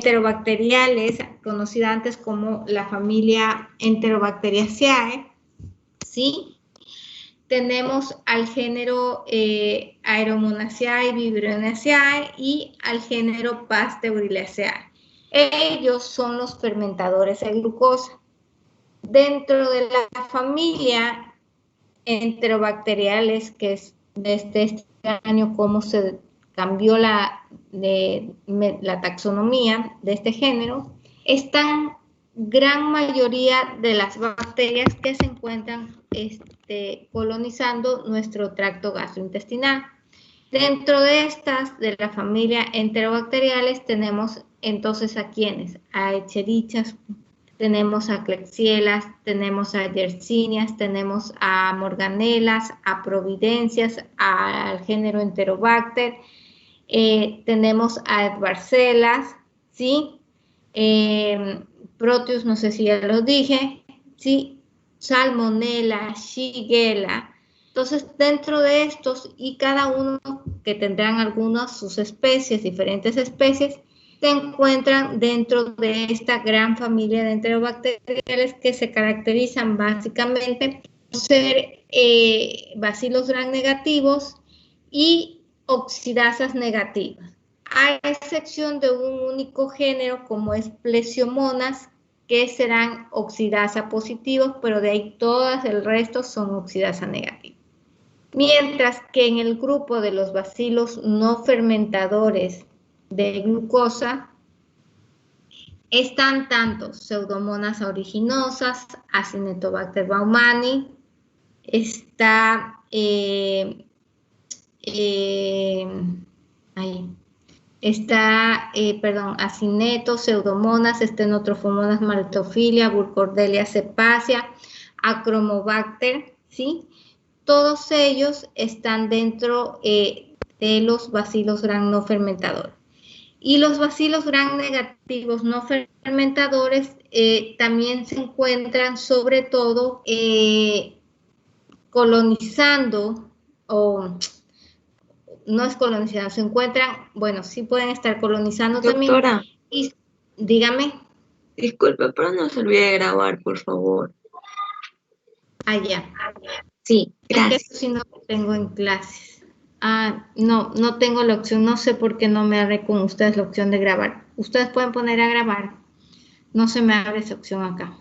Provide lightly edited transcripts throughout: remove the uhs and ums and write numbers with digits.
enterobacteriales, conocida antes como la familia Enterobacteriaceae, ¿sí? Tenemos al género Aeromonaceae, Vibrionaceae y al género Pasteurilaceae. Ellos son los fermentadores de glucosa. Dentro de la familia Enterobacteriales, que es desde este año cómo se cambió la taxonomía de este género, están gran mayoría de las bacterias que se encuentran colonizando nuestro tracto gastrointestinal. Dentro de estas, de la familia Enterobacteriales, tenemos entonces a quienes, a Echerichia, tenemos a Klebsiellas, tenemos a Yersinia, tenemos a Morganellas, a Providencias, al género Enterobacter, tenemos a Edwardellas, ¿sí? Proteus, no sé si ya lo dije, ¿sí? Salmonella, Shigella. Entonces, dentro de estos, y cada uno que tendrán algunas sus especies, diferentes especies, se encuentran dentro de esta gran familia de enterobacteriales que se caracterizan básicamente por ser bacilos gram negativos y oxidasas negativas, a excepción de un único género como es Plesiomonas, que serán oxidasa positivos, pero de ahí todas el resto son oxidasa negativas. Mientras que en el grupo de los bacilos no fermentadores de glucosa están tanto Pseudomonas aeruginosa, Acinetobacter baumannii, está Acineto, Pseudomonas, Stenotropomonas maltophilia, Burkholderia cepacia, Achromobacter, ¿sí? Todos ellos están dentro de los bacilos gram no fermentadores. Y los bacilos gram negativos no fermentadores también se encuentran sobre todo colonizando, o no es colonizando, se encuentran, bueno, sí pueden estar colonizando. Doctora, también. Y dígame. Disculpe, pero no se olvide de grabar, por favor. Ya. Sí, gracias. Es que eso sí no lo tengo en clases. No tengo la opción, no sé por qué no me abre con ustedes la opción de grabar. Ustedes pueden poner a grabar. No se me abre esa opción acá.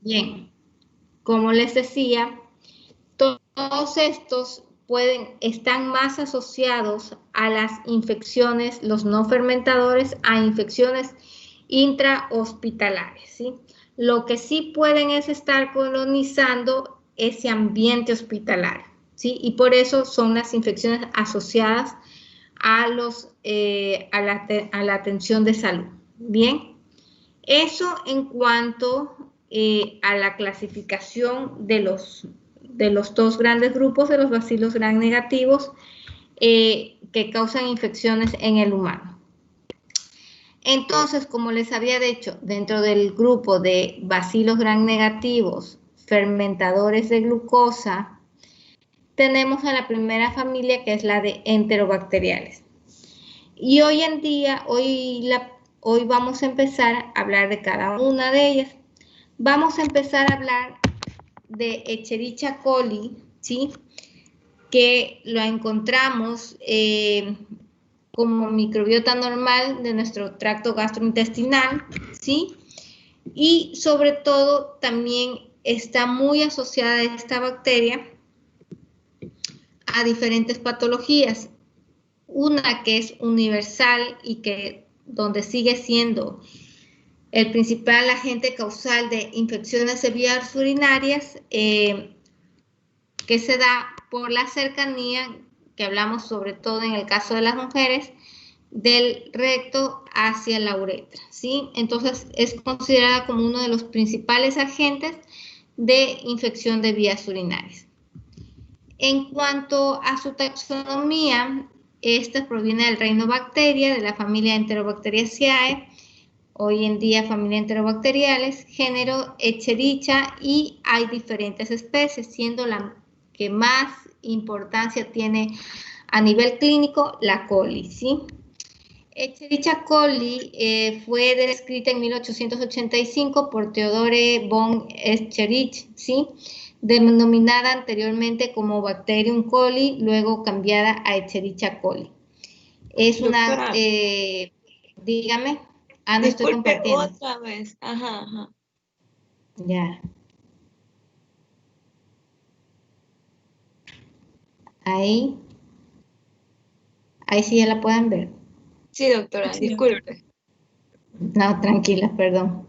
Bien, como les decía, todos estos están más asociados a las infecciones, los no fermentadores, a infecciones intrahospitalarias, ¿sí? Lo que sí pueden es estar colonizando ese ambiente hospitalario, ¿sí? Y por eso son las infecciones asociadas a la atención de salud. Bien, eso en cuanto a la clasificación de los dos grandes grupos de los bacilos gram negativos que causan infecciones en el humano. Entonces, como les había dicho, dentro del grupo de bacilos gram negativos fermentadores de glucosa, tenemos a la primera familia, que es la de enterobacteriales. Y hoy en día, hoy vamos a empezar a hablar de cada una de ellas. Vamos a empezar a hablar de Escherichia coli, ¿sí? Que lo encontramos como microbiota normal de nuestro tracto gastrointestinal, ¿sí? Y sobre todo también está muy asociada esta bacteria a diferentes patologías. Una que es universal y que donde sigue siendo el principal agente causal de infecciones de vías urinarias, que se da por la cercanía, que hablamos sobre todo en el caso de las mujeres, del recto hacia la uretra, ¿sí? Entonces es considerada como uno de los principales agentes de infección de vías urinarias. En cuanto a su taxonomía, esta proviene del reino bacteria, de la familia Enterobacteriaceae, hoy en día familia Enterobacteriales, género Escherichia, y hay diferentes especies, siendo la que más importancia tiene a nivel clínico la coli, ¿sí? Escherichia coli fue descrita en 1885 por Theodore von Escherichia, ¿sí? Denominada anteriormente como Bacterium coli, luego cambiada a Escherichia coli. Es Doctora, una, dígame, no estoy disculpe compartiendo. otra vez. Ajá, ajá. Ya. Ahí sí ya la pueden ver. Sí, doctora, disculpe. No, tranquila, perdón.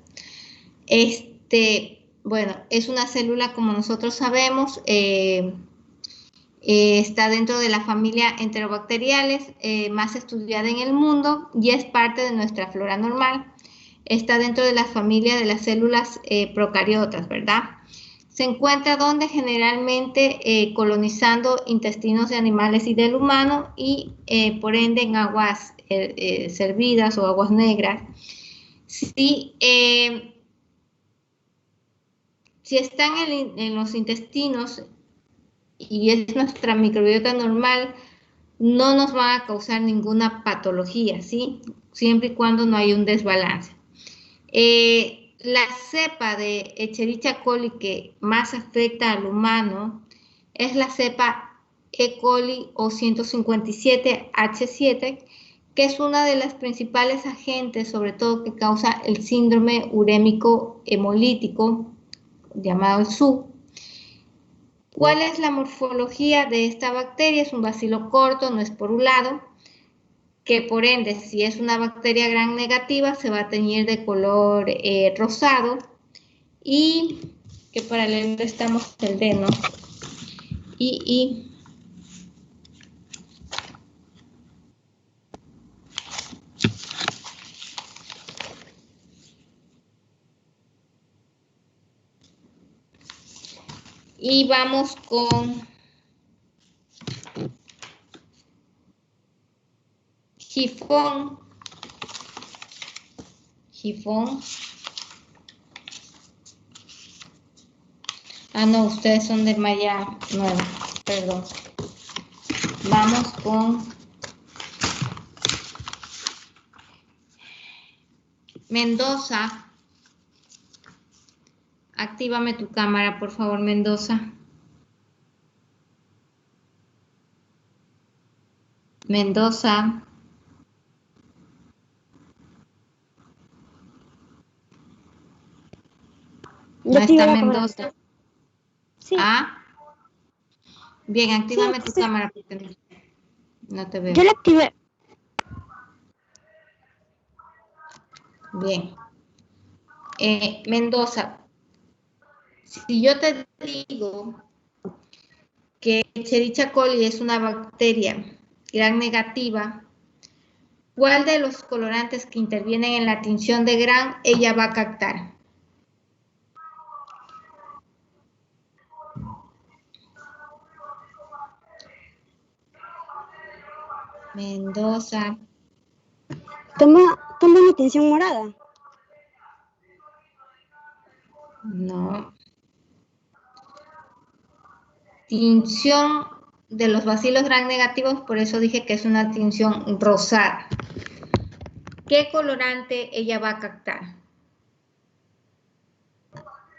Bueno, es una célula, como nosotros sabemos, está dentro de la familia Enterobacteriales más estudiada en el mundo y es parte de nuestra flora normal. Está dentro de la familia de las células procariotas, ¿verdad? Se encuentra donde generalmente colonizando intestinos de animales y del humano y por ende en aguas servidas o aguas negras. Si están en los intestinos y es nuestra microbiota normal, no nos van a causar ninguna patología, ¿sí? Siempre y cuando no haya un desbalance. La cepa de Escherichia coli que más afecta al humano es la cepa E. coli o 157H7, que es una de las principales agentes, sobre todo que causa el síndrome urémico hemolítico, llamado el SU. ¿Cuál es la morfología de esta bacteria? Es un bacilo corto, no esporulado, que por ende, si es una bacteria gram negativa, se va a teñir de color rosado y que para leerlo estamos el D, ¿no? Y vamos con Gifón. Ah, no, ustedes son de Maya 9, perdón. Vamos con Mendoza. Actívame tu cámara, por favor, Mendoza. Mendoza. No está Mendoza. Sí. Ah. Bien, actívame Sí, tu cámara porque no te veo. Yo la activé. Bien. Mendoza, si yo te digo que Escherichia coli es una bacteria gram negativa, ¿cuál de los colorantes que intervienen en la tinción de gram ella va a captar? Mendoza. Toma una tinción morada. No. Tinción de los bacilos gram negativos, por eso dije que es una tinción rosada. ¿Qué colorante ella va a captar?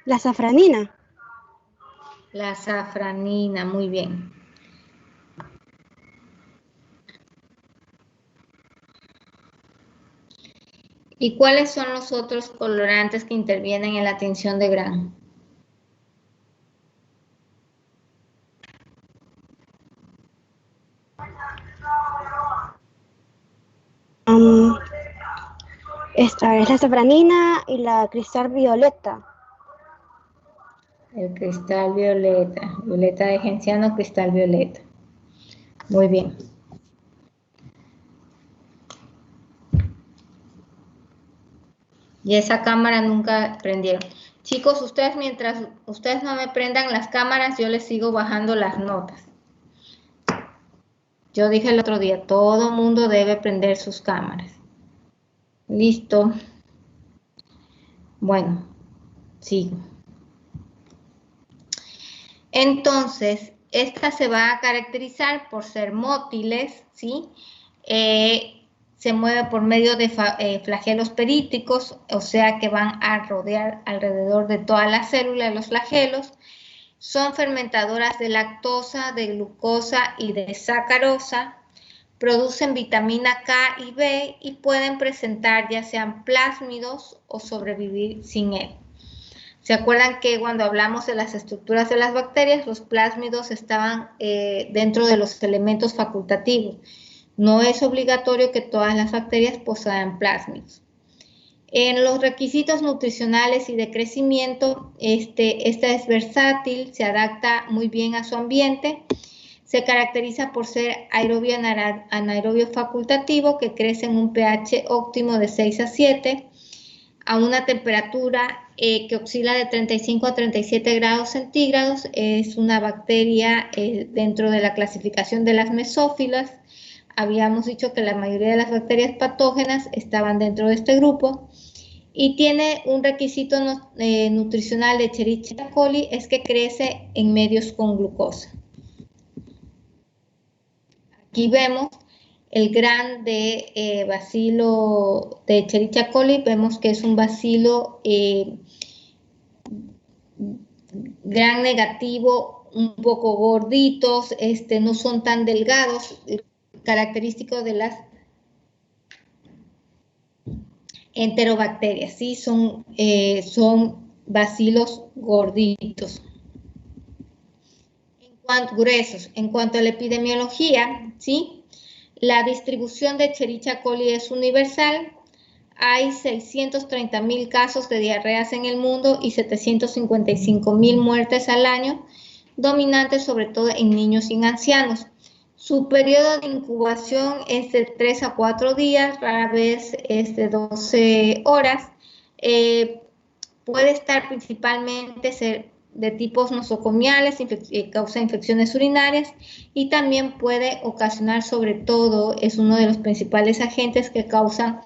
La safranina. La safranina, muy bien. ¿Y cuáles son los otros colorantes que intervienen en la tinción de gram? Esta es la safranina y la cristal violeta. El cristal violeta. Violeta de genciano, cristal violeta. Muy bien. Y esa cámara nunca prendieron. Chicos, ustedes mientras ustedes no me prendan las cámaras, yo les sigo bajando las notas. Yo dije el otro día, todo mundo debe prender sus cámaras. Listo. Bueno, sigo. Entonces, esta se va a caracterizar por ser mótiles, ¿sí? Se mueve por medio de flagelos períticos, o sea que van a rodear alrededor de toda la célula de los flagelos. Son fermentadoras de lactosa, de glucosa y de sacarosa. Producen vitamina K y B y pueden presentar ya sean plásmidos o sobrevivir sin él. ¿Se acuerdan que cuando hablamos de las estructuras de las bacterias, los plásmidos estaban dentro de los elementos facultativos? No es obligatorio que todas las bacterias posean plásmidos. En los requisitos nutricionales y de crecimiento, esta es versátil, se adapta muy bien a su ambiente. Se caracteriza por ser aerobio anaerobio facultativo, que crece en un pH óptimo de 6 a 7, a una temperatura que oscila de 35 a 37 grados centígrados. Es una bacteria dentro de la clasificación de las mesófilas. Habíamos dicho que la mayoría de las bacterias patógenas estaban dentro de este grupo. Y tiene un requisito nutricional de Escherichia coli, es que crece en medios con glucosa. Aquí vemos el gran de bacilo de Escherichia coli, vemos que es un bacilo gran negativo, un poco gorditos, no son tan delgados, característicos de las enterobacterias, ¿sí? Son bacilos gorditos. Gruesos. En cuanto a la epidemiología, ¿sí? La distribución de Escherichia coli es universal. Hay 630,000 casos de diarreas en el mundo y 755,000 muertes al año, dominantes sobre todo en niños y en ancianos. Su periodo de incubación es de 3 a 4 días, rara vez es de 12 horas. Puede estar principalmente de tipos nosocomiales, causa infecciones urinarias y también puede ocasionar, sobre todo, es uno de los principales agentes que causan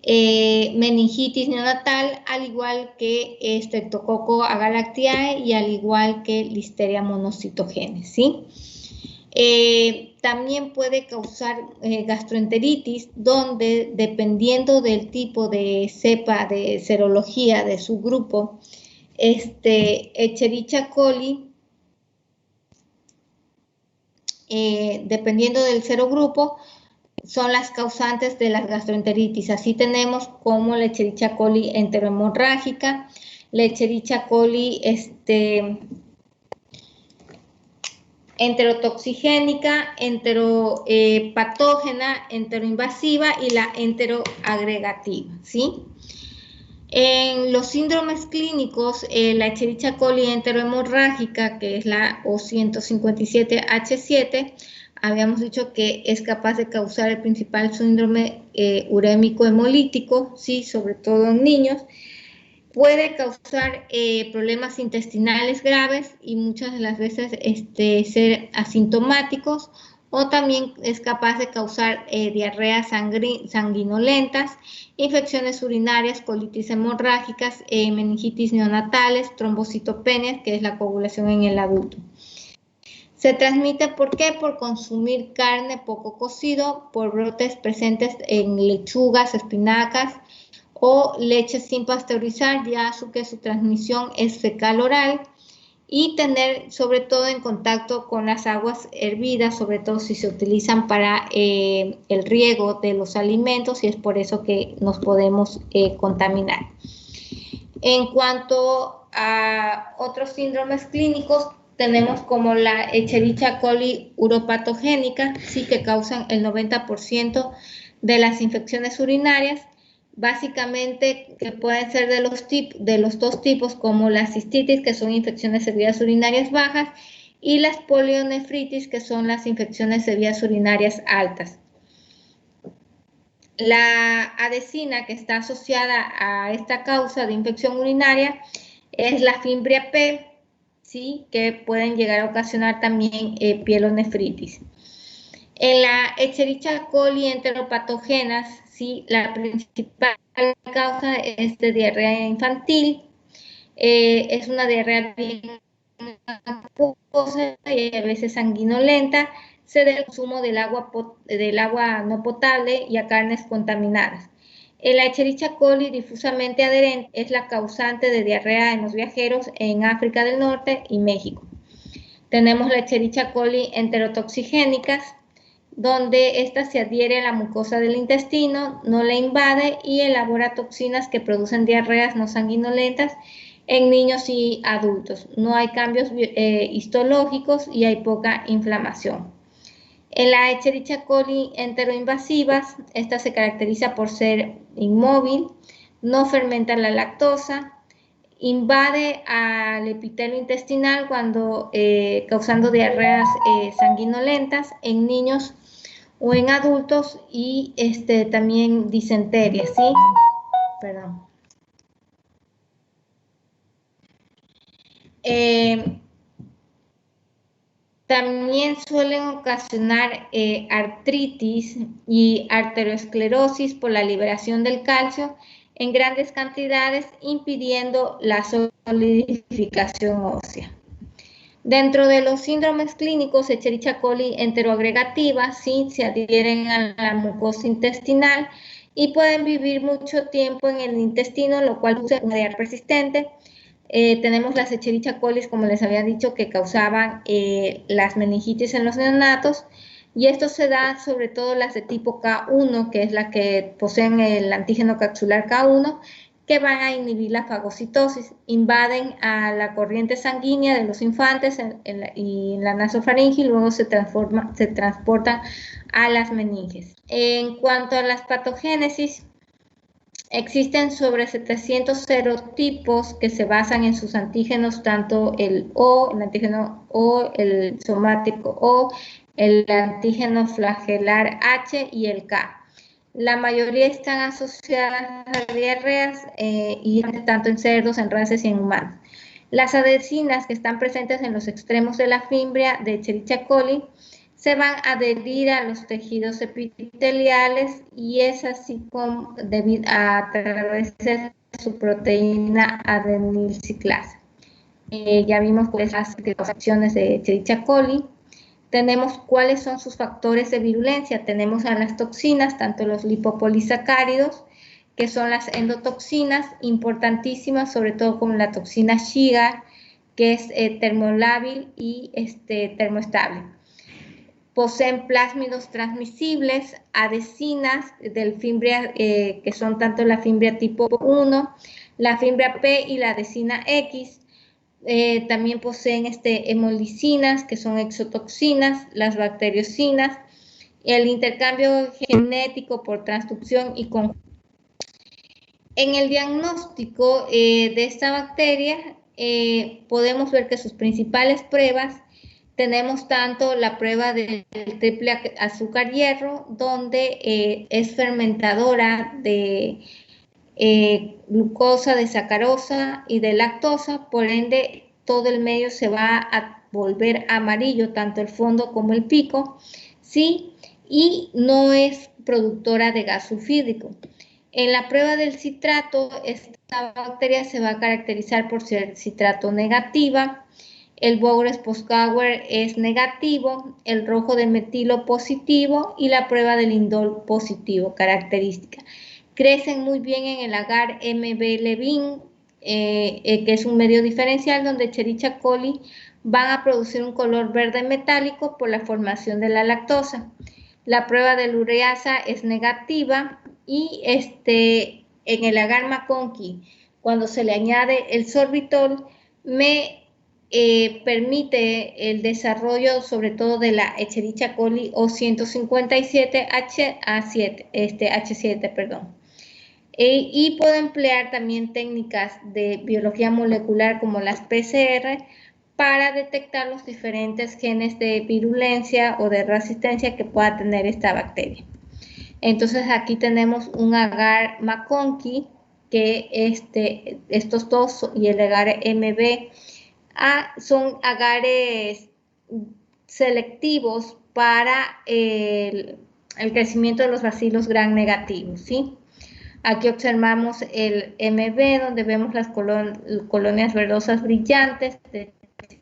meningitis neonatal, al igual que Streptococcus agalactiae y al igual que Listeria monocytogenes, ¿sí? También puede causar gastroenteritis, donde dependiendo del tipo de cepa de serología de su grupo, Escherichia coli, dependiendo del serogrupo, son las causantes de las gastroenteritis. Así tenemos como la Escherichia coli enterohemorrágica, la Escherichia coli enterotoxigénica, enteropatógena, enteroinvasiva y la enteroagregativa, ¿sí? En los síndromes clínicos, la Escherichia coli enterohemorrágica, que es la O157H7, habíamos dicho que es capaz de causar el principal síndrome urémico hemolítico, ¿sí? Sobre todo en niños. Puede causar problemas intestinales graves y muchas de las veces ser asintomáticos, o también es capaz de causar diarreas sanguinolentas, infecciones urinarias, colitis hemorrágicas, meningitis neonatales, trombocitopenias, que es la coagulación en el adulto. Se transmite, ¿por qué? Por consumir carne poco cocido, por brotes presentes en lechugas, espinacas, o leche sin pasteurizar, ya que su transmisión es fecal oral, y tener sobre todo en contacto con las aguas hervidas, sobre todo si se utilizan para el riego de los alimentos, y es por eso que nos podemos contaminar. En cuanto a otros síndromes clínicos, tenemos como la Escherichia coli uropatogénica, sí, que causan el 90% de las infecciones urinarias. Básicamente que pueden ser de los dos tipos, como la cistitis, que son infecciones de vías urinarias bajas, y las polionefritis, que son las infecciones de vías urinarias altas. La adesina que está asociada a esta causa de infección urinaria es la Fimbria P, ¿sí? Que pueden llegar a ocasionar también pielonefritis. En la Escherichia coli enteropatógenas, ¿sí? La principal causa es de diarrea infantil. Es una diarrea bien acuosa y a veces sanguinolenta, se debe al consumo del agua no potable y a carnes contaminadas. La Escherichia coli difusamente adherente es la causante de diarrea en los viajeros en África del Norte y México. Tenemos la Escherichia coli enterotoxigénicas, donde ésta se adhiere a la mucosa del intestino, no la invade y elabora toxinas que producen diarreas no sanguinolentas en niños y adultos. No hay cambios histológicos y hay poca inflamación. En la Escherichia coli enteroinvasivas, esta se caracteriza por ser inmóvil, no fermenta la lactosa, invade al epitelio intestinal causando diarreas sanguinolentas en niños o en adultos y también disenteria, ¿sí? Perdón. También suelen ocasionar artritis y arteriosclerosis por la liberación del calcio en grandes cantidades, impidiendo la solidificación ósea. Dentro de los síndromes clínicos, Escherichia coli enteroagregativa, sí, se adhieren a la mucosa intestinal y pueden vivir mucho tiempo en el intestino, lo cual produce una diarrea persistente. Tenemos las Escherichia coli, como les había dicho, que causaban las meningitis en los neonatos, y esto se da sobre todo las de tipo K1, que es la que poseen el antígeno capsular K1, que van a inhibir la fagocitosis, invaden a la corriente sanguínea de los infantes y en la nasofaringe y luego se transportan a las meninges. En cuanto a las patogénesis, existen sobre 700 serotipos que se basan en sus antígenos, tanto el antígeno O, el somático O, el antígeno flagelar H y el K. La mayoría están asociadas a diarreas y tanto en cerdos, en races y en humanos. Las adhesinas que están presentes en los extremos de la fimbria de Escherichia coli se van a adherir a los tejidos epiteliales y es así como a través de su proteína adenilciclasa. Ya vimos cuáles son las acciones de Escherichia coli. Tenemos cuáles son sus factores de virulencia. Tenemos a las toxinas, tanto los lipopolisacáridos, que son las endotoxinas, importantísimas, sobre todo como la toxina Shiga, que es termolábil y termoestable. Poseen plásmidos transmisibles, adhesinas del fimbria, que son tanto la fimbria tipo 1, la fimbria P y la adhesina X. También poseen hemolicinas, que son exotoxinas, las bacteriocinas, el intercambio genético por transducción y conjunción. En el diagnóstico de esta bacteria podemos ver que sus principales pruebas tenemos tanto la prueba del triple azúcar hierro, donde es fermentadora de glucosa, de sacarosa y de lactosa, por ende todo el medio se va a volver amarillo, tanto el fondo como el pico, ¿sí? Y no es productora de gas sulfídrico. En la prueba del citrato, esta bacteria se va a caracterizar por ser citrato negativa, el Bowers-Proskauer es negativo, el rojo de metilo positivo y la prueba del indol positivo, característica. Crecen muy bien en el agar MB Levin, que es un medio diferencial donde Escherichia coli van a producir un color verde metálico por la formación de la lactosa. La prueba de la ureasa es negativa y en el agar McConkey, cuando se le añade el sorbitol, permite el desarrollo sobre todo de la Escherichia coli O157H7, perdón. Y puedo emplear también técnicas de biología molecular como las PCR para detectar los diferentes genes de virulencia o de resistencia que pueda tener esta bacteria. Entonces aquí tenemos un agar McConkey, que estos dos y el agar MB son agares selectivos para el crecimiento de los bacilos gram negativos, ¿sí? Aquí observamos el MB, donde vemos las colonias verdosas brillantes de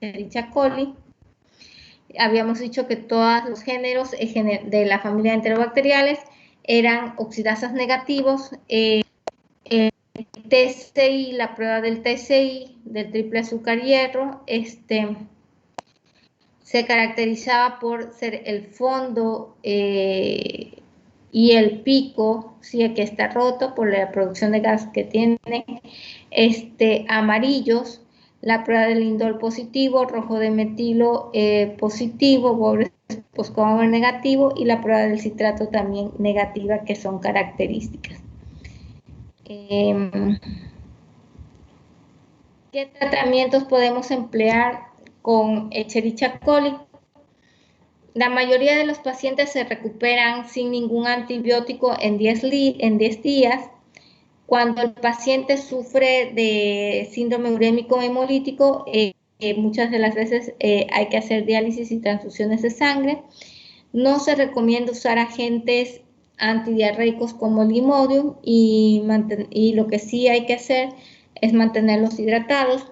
Escherichia coli. Habíamos dicho que todos los géneros de la familia de enterobacteriales eran oxidasas negativos. El TCI, la prueba del TCI, del triple azúcar hierro, se caracterizaba por ser el fondo y el pico, sí, que está roto por la producción de gas que tiene, amarillos. La prueba del indol positivo, rojo de metilo positivo, Bowers postcomer negativo, y la prueba del citrato también negativa, que son características. ¿Qué tratamientos podemos emplear con Escherichia coli? La mayoría de los pacientes se recuperan sin ningún antibiótico en 10 días. Cuando el paciente sufre de síndrome urémico hemolítico, muchas de las veces hay que hacer diálisis y transfusiones de sangre. No se recomienda usar agentes antidiarreicos como el Imodium, y lo que sí hay que hacer es mantenerlos hidratados.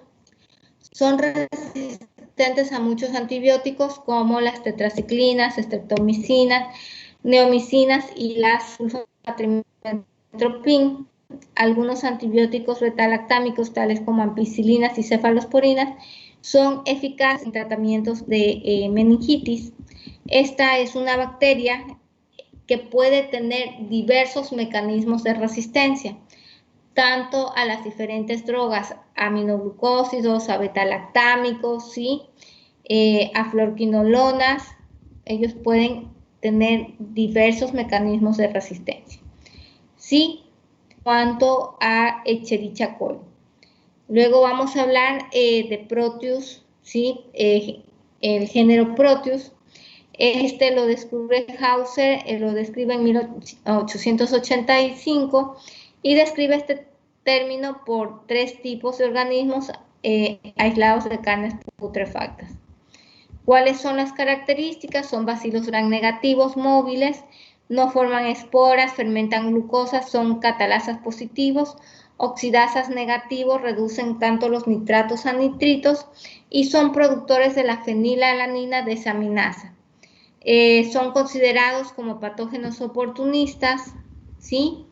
Son resistentes a muchos antibióticos como las tetraciclinas, streptomicinas, neomicinas y las sulfatrimentoprim. Algunos antibióticos beta-lactámicos, tales como ampicilinas y cefalosporinas, son eficaces en tratamientos de meningitis. Esta es una bacteria que puede tener diversos mecanismos de resistencia, tanto a las diferentes drogas, aminoglucósidos, a beta-lactámicos, ¿sí? A fluoroquinolonas. Ellos pueden tener diversos mecanismos de resistencia. Sí, cuanto a Escherichia coli. Luego vamos a hablar de Proteus, ¿sí? El género Proteus. Lo descubre Hauser, lo describe en 1885 y describe este término por 3 tipos de organismos aislados de carnes putrefactas. ¿Cuáles son las características? Son bacilos gram negativos móviles, no forman esporas, fermentan glucosa, son catalasas positivos, oxidasas negativos, reducen tanto los nitratos a nitritos y son productores de la fenilalanina desaminasa. Son considerados como patógenos oportunistas, ¿sí?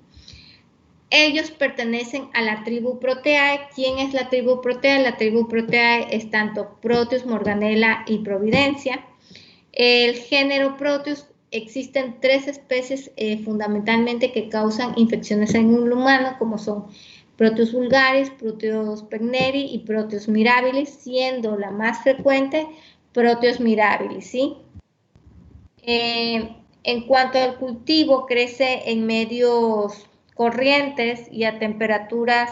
Ellos pertenecen a la tribu Proteae. ¿Quién es la tribu Proteae? La tribu Proteae es tanto Proteus, Morganella y Providencia. El género Proteus, existen 3 especies fundamentalmente que causan infecciones en el humano, como son Proteus vulgaris, Proteus perneri y Proteus mirabilis, siendo la más frecuente Proteus mirabilis, ¿sí? En cuanto al cultivo, crece en medios corrientes y a temperaturas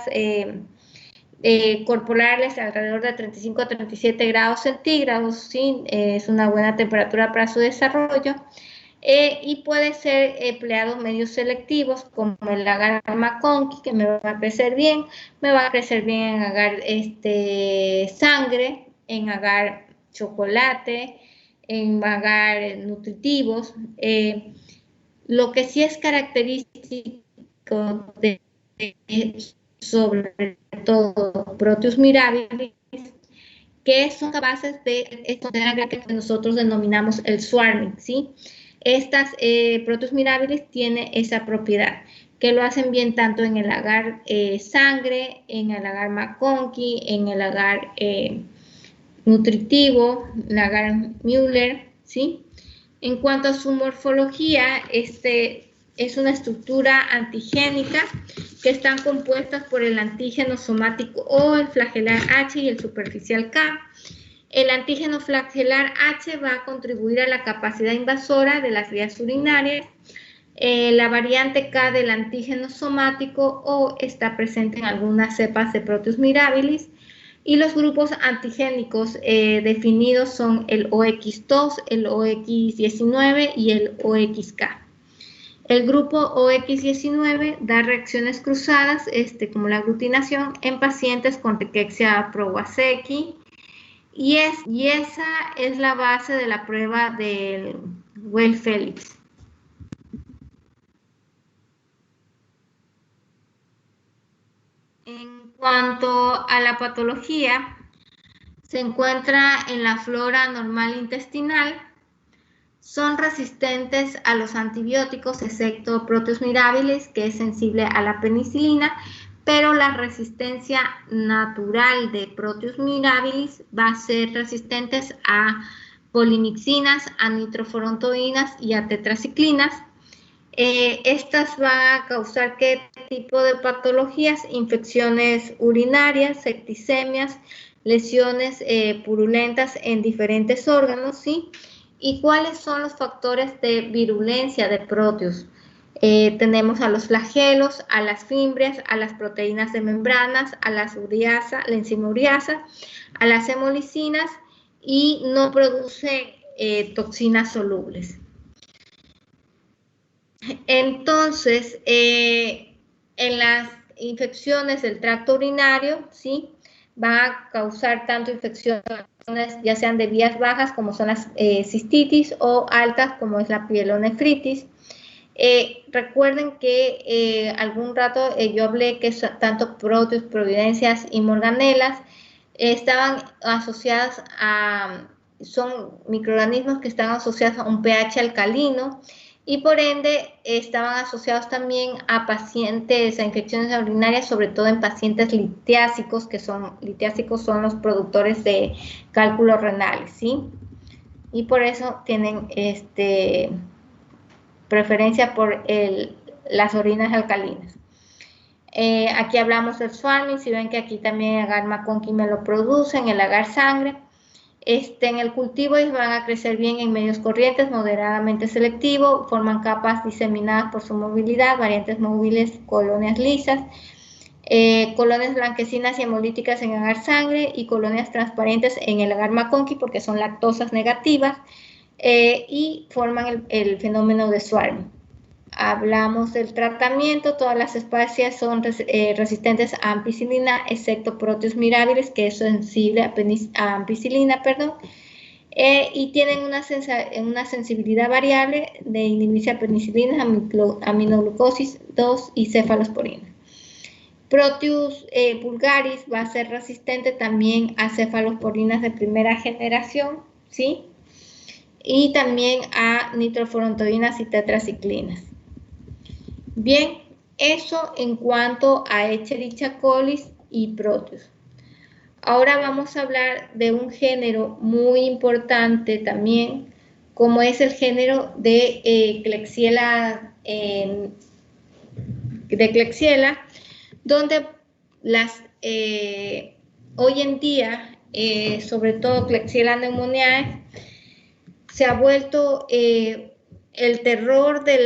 corporales alrededor de 35 a 37 grados centígrados, ¿sí? Es una buena temperatura para su desarrollo. Y puede ser empleados medios selectivos como el agar McConkey, que me va a crecer bien, en agar sangre, en agar chocolate, en agar nutritivos. Lo que sí es característico sobre todo Proteus mirabilis, que son capaces de esconder lo que nosotros denominamos el swarming, ¿sí? Estas Proteus mirabilis tiene esa propiedad, que lo hacen bien tanto en el agar sangre, en el agar McConkey, en el agar nutritivo, el agar Müller, ¿sí? En cuanto a su morfología, es una estructura antigénica que están compuestas por el antígeno somático O, el flagelar H y el superficial K. El antígeno flagelar H va a contribuir a la capacidad invasora de las vías urinarias. La variante K del antígeno somático O está presente en algunas cepas de Proteus mirabilis. Y los grupos antigénicos definidos son el OX2, el OX19 y el OXK. El grupo OX19 da reacciones cruzadas, como la aglutinación, en pacientes con rickettsia prowazekii, y esa es la base de la prueba del Weil-Felix. En cuanto a la patología, se encuentra en la flora normal intestinal. Son resistentes a los antibióticos, excepto Proteus mirabilis, que es sensible a la penicilina, pero la resistencia natural de Proteus mirabilis va a ser resistentes a polimixinas, a nitrofurantoínas y a tetraciclinas. Estas van a causar ¿qué tipo de patologías? Infecciones urinarias, septicemias, lesiones purulentas en diferentes órganos, ¿sí? ¿Y cuáles son los factores de virulencia de Proteus? Tenemos a los flagelos, a las fimbrias, a las proteínas de membranas, a la enzima ureasa, a las hemolicinas y no produce toxinas solubles. Entonces, en las infecciones del tracto urinario, ¿sí? Va a causar tanto infecciones ya sean de vías bajas como son las cistitis o altas como es la pielonefritis. Recuerden que algún rato yo hablé que tanto Proteus, providencias y morganelas estaban asociadas son microorganismos que están asociados a un pH alcalino y por ende estaban asociados también a pacientes, a infecciones urinarias, sobre todo en pacientes litiásicos, litiásicos son los productores de cálculos renales, ¿sí? Y por eso tienen preferencia por las orinas alcalinas. Aquí hablamos del Schwalm, si ven que aquí también el agar McConkey me lo producen, el agar sangre. En el cultivo ellos van a crecer bien en medios corrientes, moderadamente selectivo, forman capas diseminadas por su movilidad, variantes móviles, colonias lisas, colonias blanquecinas y hemolíticas en agar sangre y colonias transparentes en el agar McConkey porque son lactosas negativas y forman el fenómeno de Schwalm. Hablamos del tratamiento, todas las especies son resistentes a ampicilina, excepto Proteus mirabilis, que es sensible a ampicilina, y tienen una sensibilidad variable de inhibirse a penicilina, aminoglucosis 2 y cefalosporina. Proteus vulgaris va a ser resistente también a cefalosporinas de primera generación, ¿sí? Y también a nitrofurantoínas y tetraciclinas. Bien, eso en cuanto a Escherichia coli y Proteus. Ahora vamos a hablar de un género muy importante también, como es el género de Klebsiella, donde hoy en día, sobre todo Klebsiella pneumoniae, se ha vuelto el terror de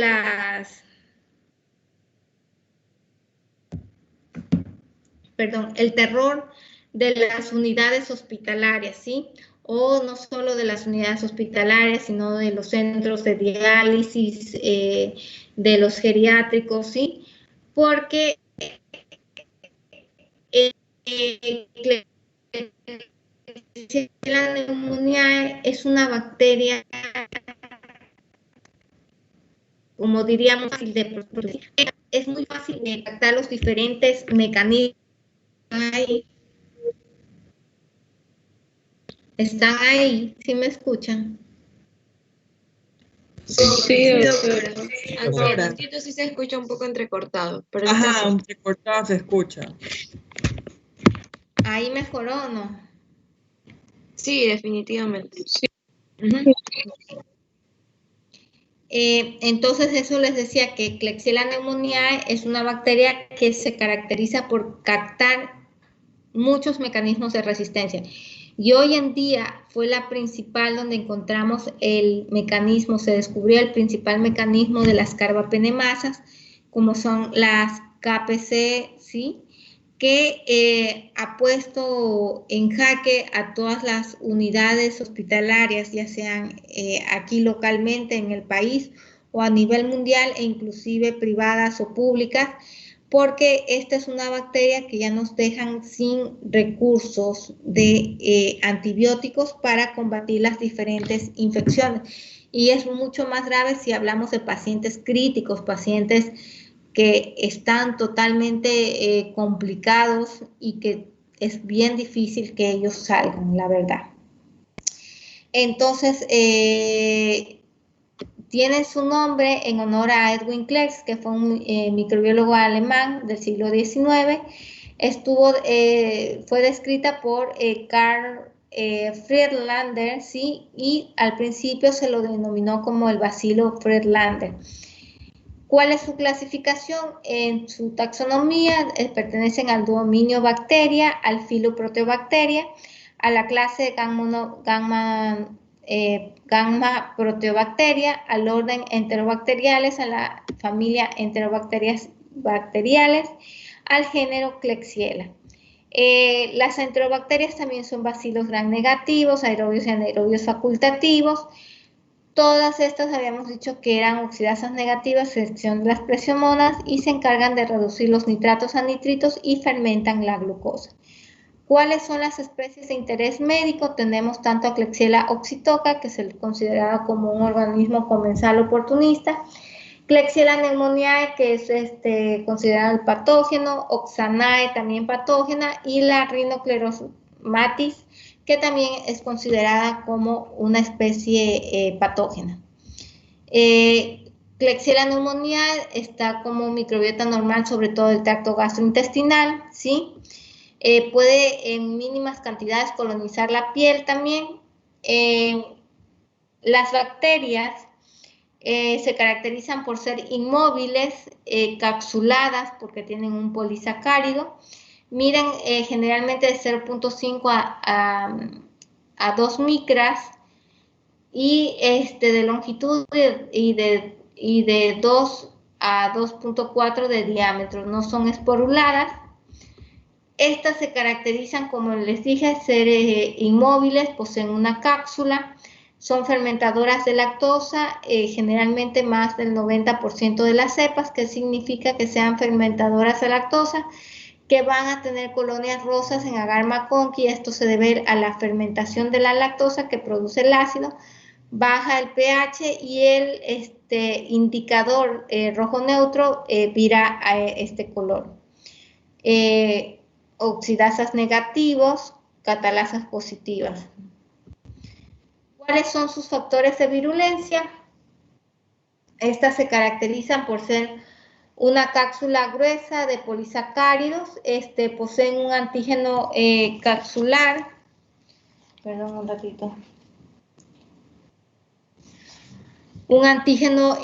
las unidades hospitalarias, ¿sí? O no solo de las unidades hospitalarias, sino de los centros de diálisis, de los geriátricos, ¿sí? Porque la neumonía es una bacteria, como diríamos, es muy fácil de detectar los diferentes mecanismos. ¿Están ahí? ¿Sí me escuchan? Sí, doctora. Aunque el sitio sí se escucha un poco entrecortado. Pero ajá, entrecortado se escucha. ¿Ahí mejoró o no? Sí, definitivamente. Sí. Entonces eso les decía que Klebsiella pneumoniae es una bacteria que se caracteriza por captar muchos mecanismos de resistencia. Y hoy en día fue la principal donde encontramos se descubrió el principal mecanismo de las carbapenemasas, como son las KPC, ¿sí? Que ha puesto en jaque a todas las unidades hospitalarias, ya sean aquí localmente en el país o a nivel mundial e inclusive privadas o públicas, porque esta es una bacteria que ya nos dejan sin recursos de antibióticos para combatir las diferentes infecciones. Y es mucho más grave si hablamos de pacientes críticos, pacientes que están totalmente complicados y que es bien difícil que ellos salgan, la verdad. Entonces, tiene su nombre en honor a Edwin Kleks, que fue un microbiólogo alemán del siglo XIX. Fue descrita por Karl Friedlander, ¿sí? Y al principio se lo denominó como el bacilo Friedlander. ¿Cuál es su clasificación? En su taxonomía pertenecen al dominio bacteria, al filo proteobacteria, a la clase Gamma proteobacteria, al orden enterobacteriales, a la familia enterobacterias bacteriales, al género Klebsiella. Las enterobacterias también son bacilos gram negativos, aerobios y anaerobios facultativos. Todas estas habíamos dicho que eran oxidasas negativas, excepción de las presiomonas, y se encargan de reducir los nitratos a nitritos y fermentan la glucosa. ¿Cuáles son las especies de interés médico? Tenemos tanto a Klebsiella oxytoca, que se considera como un organismo comensal oportunista, Klebsiella pneumoniae, que es considerado el patógeno, Oxanae, también patógena, y la Rhinocleromatis, que también es considerada como una especie patógena. Klebsiella pneumoniae está como microbiota normal, sobre todo el tracto gastrointestinal, ¿sí? Puede en mínimas cantidades colonizar la piel también. Las bacterias se caracterizan por ser inmóviles, capsuladas, porque tienen un polisacárido. Miden generalmente de 0.5 a 2 micras y de longitud y de 2 a 2.4 de diámetro. No son esporuladas. Estas se caracterizan, como les dije, ser inmóviles, poseen una cápsula, son fermentadoras de lactosa, generalmente más del 90% de las cepas, que significa que sean fermentadoras de lactosa, que van a tener colonias rosas en agar McConkey. Esto se debe a la fermentación de la lactosa que produce el ácido, baja el pH y el indicador rojo neutro vira a este color. Oxidasas negativos, catalasas positivas. ¿Cuáles son sus factores de virulencia? Estas se caracterizan por ser una cápsula gruesa de polisacáridos, poseen un antígeno capsular, perdón un ratito, un antígeno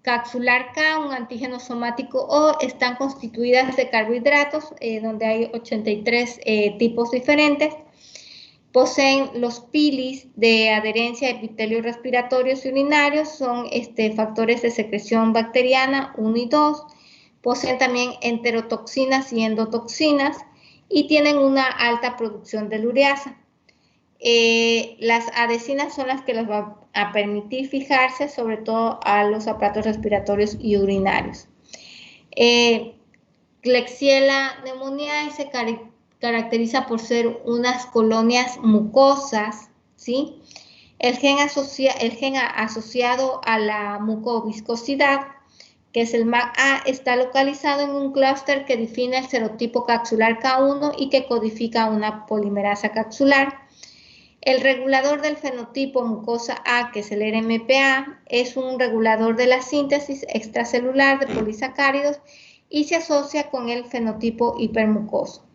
capsular K, un antígeno somático O, están constituidas de carbohidratos, donde hay 83 tipos diferentes. Poseen los pilis de adherencia a epitelios respiratorios y urinarios, son factores de secreción bacteriana 1 y 2. Poseen también enterotoxinas y endotoxinas y tienen una alta producción de ureasa. Las adhesinas son las que les van a permitir fijarse sobre todo a los aparatos respiratorios y urinarios. Klebsiella pneumoniae se caracteriza por ser unas colonias mucosas, ¿sí? El gen asociado a la mucoviscosidad, que es el MAC-A, está localizado en un clúster que define el serotipo capsular K1 y que codifica una polimerasa capsular. El regulador del fenotipo mucosa A, que es el RMPA, es un regulador de la síntesis extracelular de polisacáridos y se asocia con el fenotipo hipermucoso.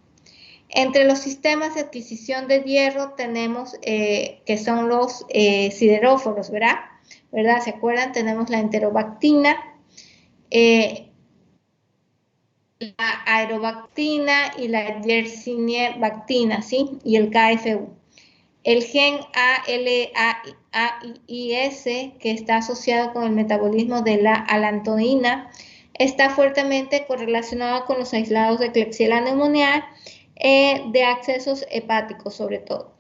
Entre los sistemas de adquisición de hierro tenemos que son los sideróforos, ¿verdad? ¿Se acuerdan? Tenemos la enterobactina, la aerobactina y la yersinia-bactina, ¿sí? Y el KFU. El gen ALAIS, que está asociado con el metabolismo de la alantoína, está fuertemente correlacionado con los aislados de Klebsiella pneumoniae de accesos hepáticos sobre todo.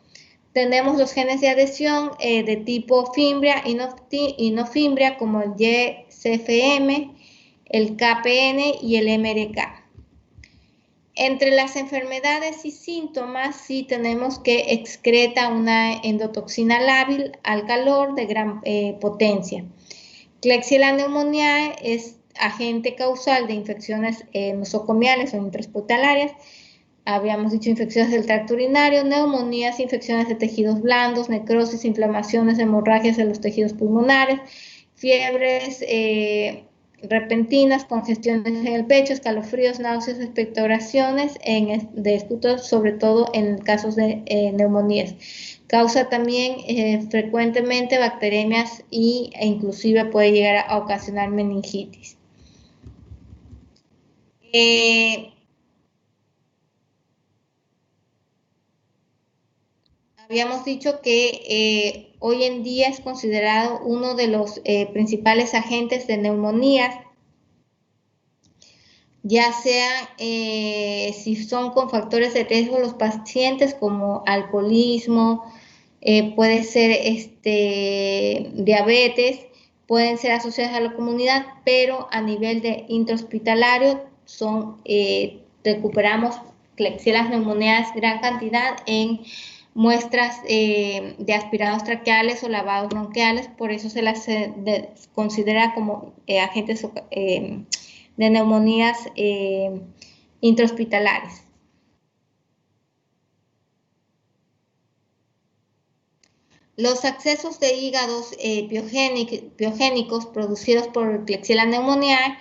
Tenemos los genes de adhesión de tipo fimbria y no fimbria, como el YCFM, el KPN y el MRK. Entre las enfermedades y síntomas, sí tenemos que excreta una endotoxina lábil al calor de gran potencia. Klebsiella pneumoniae es agente causal de infecciones nosocomiales o intrahospitalarias, habíamos dicho infecciones del tracto urinario, neumonías, infecciones de tejidos blandos, necrosis, inflamaciones, hemorragias de los tejidos pulmonares, fiebres repentinas, congestiones en el pecho, escalofríos, náuseas, expectoraciones de esputo, sobre todo en casos de neumonías. Causa también frecuentemente bacteremias e inclusive puede llegar a ocasionar meningitis. Habíamos dicho que hoy en día es considerado uno de los principales agentes de neumonías, ya sea si son con factores de riesgo los pacientes como alcoholismo, puede ser diabetes, pueden ser asociadas a la comunidad, pero a nivel de intrahospitalario recuperamos Klebsiella pneumoniae gran cantidad en muestras de aspirados traqueales o lavados bronquiales, por eso se las considera como agentes de neumonías intrahospitalarias. Los accesos de hígados biogénicos producidos por Klebsiella pneumoniae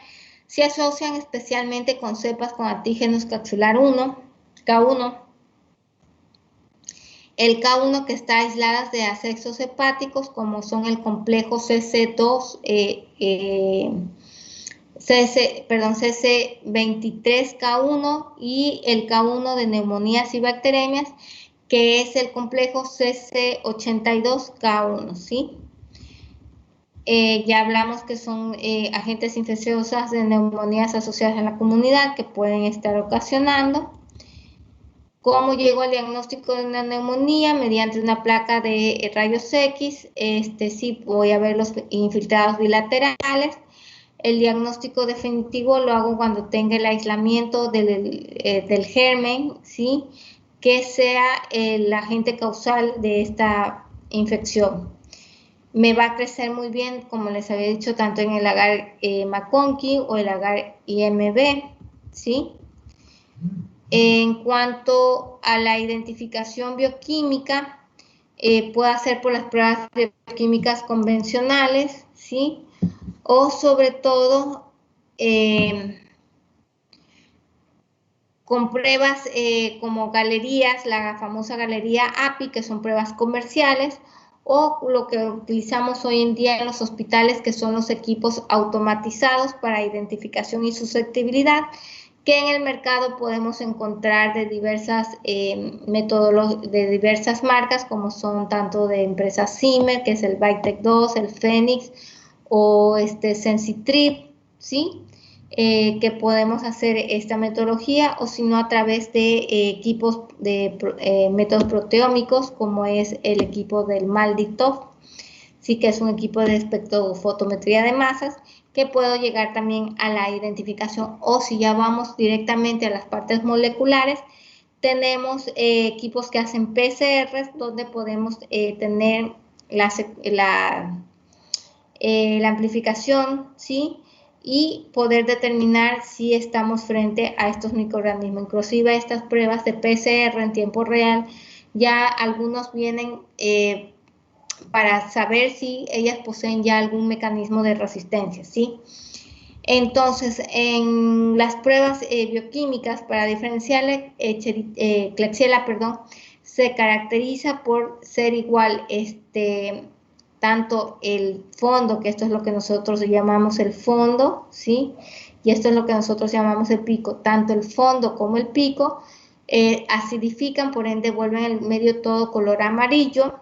se asocian especialmente con cepas con antígenos capsular 1, K1, el K1 que está aisladas de accesos hepáticos como son el complejo CC2, CC23K1 y el K1 de neumonías y bacteremias, que es el complejo CC82K1, ¿sí? Ya hablamos que son agentes infecciosos de neumonías asociadas a la comunidad que pueden estar ocasionando. ¿Cómo llego al diagnóstico de una neumonía? Mediante una placa de rayos X. Sí, voy a ver los infiltrados bilaterales. El diagnóstico definitivo lo hago cuando tenga el aislamiento del germen, ¿sí? Que sea el agente causal de esta infección. Me va a crecer muy bien, como les había dicho, tanto en el agar McConkey o el agar IMB, ¿sí? En cuanto a la identificación bioquímica, puede hacer por las pruebas bioquímicas convencionales, ¿sí? O sobre todo con pruebas como galerías, la famosa galería API, que son pruebas comerciales, o lo que utilizamos hoy en día en los hospitales, que son los equipos automatizados para identificación y susceptibilidad, que en el mercado podemos encontrar de diversas de diversas marcas, como son tanto de empresas Zimmer, que es el Vitek 2, el Phoenix, o Sensitrip, ¿sí? Que podemos hacer esta metodología, o si no a través de equipos de métodos proteómicos, como es el equipo del MALDI-TOF, sí, que es un equipo de espectrofotometría de masas, que puedo llegar también a la identificación, o si ya vamos directamente a las partes moleculares, tenemos equipos que hacen PCRs, donde podemos tener la amplificación, ¿sí? Y poder determinar si estamos frente a estos microorganismos. Inclusive estas pruebas de PCR en tiempo real, ya algunos vienen para saber si ellas poseen ya algún mecanismo de resistencia, ¿sí? Entonces, en las pruebas bioquímicas para diferenciar Klebsiella, se caracteriza por ser igual tanto el fondo, que esto es lo que nosotros llamamos el fondo, ¿sí? Y esto es lo que nosotros llamamos el pico. Tanto el fondo como el pico acidifican, por ende vuelven el medio todo color amarillo,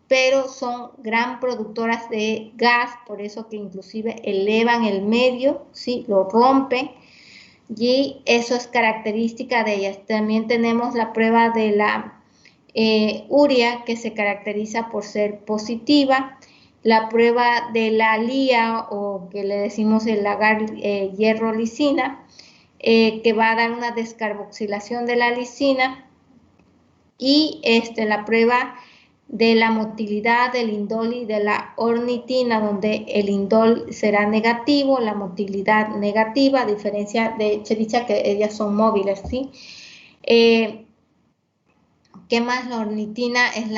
pero son gran productoras de gas, por eso que inclusive elevan el medio, ¿sí? Lo rompen, y eso es característica de ellas. También tenemos la prueba de la urea, que se caracteriza por ser positiva. La prueba de la LIA, o que le decimos el agar hierro-lisina, que va a dar una descarboxilación de la lisina. Y la prueba de la motilidad del indol y de la ornitina, donde el indol será negativo, la motilidad negativa, a diferencia de Chericia, que ellas son móviles, ¿sí? ¿Qué más? La ornitina es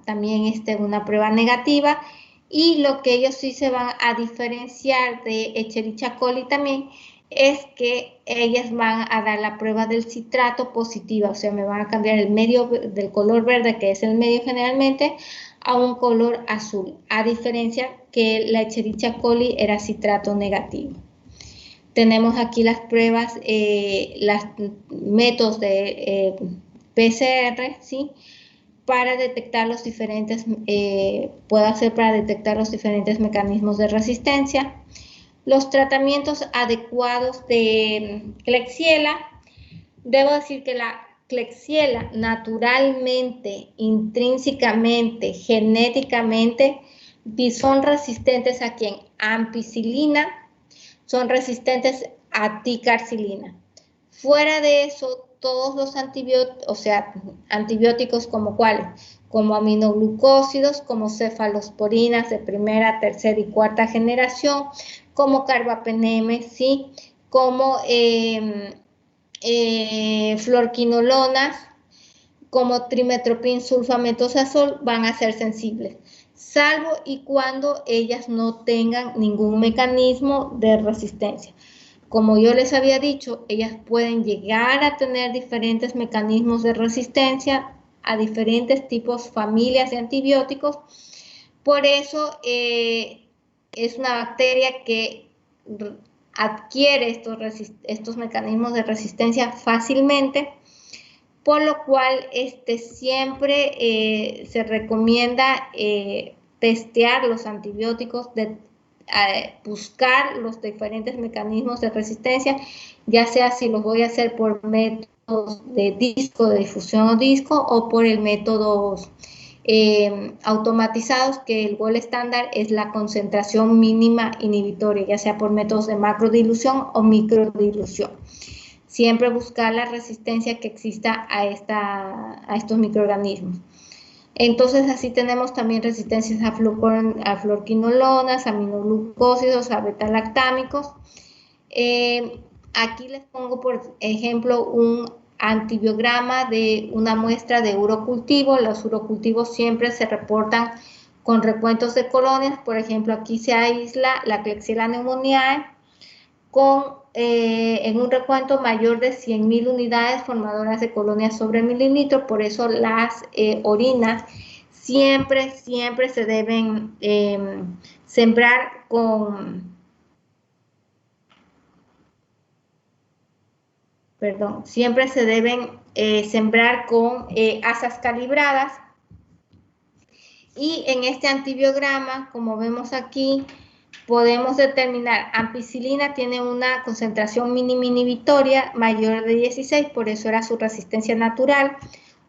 también una prueba negativa. Y lo que ellos sí se van a diferenciar de Escherichia coli también es que ellas van a dar la prueba del citrato positiva, o sea, me van a cambiar el medio del color verde, que es el medio generalmente, a un color azul, a diferencia que la Escherichia coli era citrato negativo. Tenemos aquí las pruebas, los métodos de PCR, ¿sí? Para detectar los diferentes, puede ser para detectar los diferentes mecanismos de resistencia. Los tratamientos adecuados de Klebsiella. Debo decir que la Klebsiella naturalmente, intrínsecamente, genéticamente, son resistentes a ¿quién? Ampicilina, son resistentes a ticarcilina. Fuera de eso, todos los antibióticos, o sea, antibióticos como cuáles, como aminoglucósidos, como cefalosporinas de primera, tercera y cuarta generación, como carbapenem, ¿sí? Como fluorquinolonas, como trimetoprim sulfametosazol, van a ser sensibles, salvo y cuando ellas no tengan ningún mecanismo de resistencia. Como yo les había dicho, ellas pueden llegar a tener diferentes mecanismos de resistencia a diferentes tipos, familias de antibióticos. Por eso es una bacteria que adquiere estos mecanismos de resistencia fácilmente, por lo cual siempre se recomienda testear los antibióticos, buscar los diferentes mecanismos de resistencia, ya sea si los voy a hacer por métodos de disco, de difusión o disco, o por el métodos automatizados, que el gol estándar es la concentración mínima inhibitoria, ya sea por métodos de macrodilución o microdilución. Siempre buscar la resistencia que exista a estos microorganismos. Entonces, así tenemos también resistencias a fluorquinolonas, aminoglucósidos, a betalactámicos. Aquí les pongo, por ejemplo, un antibiograma de una muestra de urocultivo. Los urocultivos siempre se reportan con recuentos de colonias. Por ejemplo, aquí se aísla la Klebsiella pneumoniae en un recuento mayor de 100.000 unidades formadoras de colonias sobre mililitro. Por eso las orinas siempre se deben sembrar siempre se deben sembrar con asas calibradas. Y en este antibiograma, como vemos aquí, podemos determinar, ampicilina tiene una concentración mínima inhibitoria mayor de 16, por eso era su resistencia natural.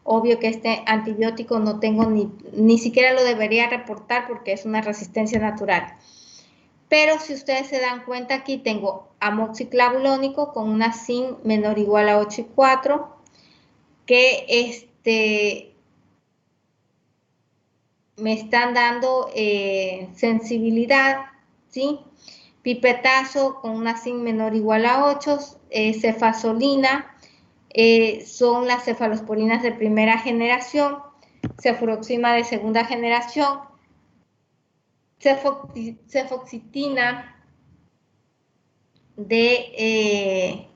Obvio que este antibiótico no tengo ni siquiera lo debería reportar porque es una resistencia natural. Pero si ustedes se dan cuenta, aquí tengo amoxiclavulónico con una SIN menor o igual a 8,4, que me están dando sensibilidad, ¿sí? Pipetazo con una SIN menor o igual a 8, cefazolina, son las cefalosporinas de primera generación, cefuroxima de segunda generación, cefoxitina de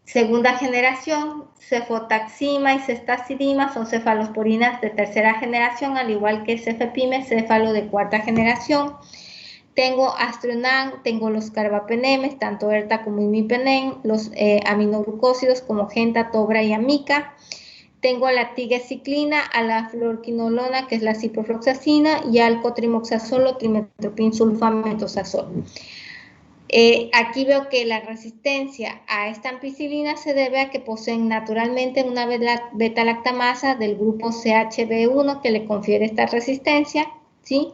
segunda generación, cefotaxima y ceftazidima son cefalosporinas de tercera generación, al igual que cefepime, céfalo de cuarta generación. Tengo Astronan, tengo los carbapenemes, tanto ERTA como imipenem, los aminoglucósidos como Genta, Tobra y Amica. Tengo la tigecyclina, a la fluorquinolona, que es la ciprofloxacina, y al cotrimoxazol o trimetoprim sulfametosazol. Aquí veo que la resistencia a esta ampicilina se debe a que poseen naturalmente una beta-lactamasa del grupo CHB1 que le confiere esta resistencia, ¿sí?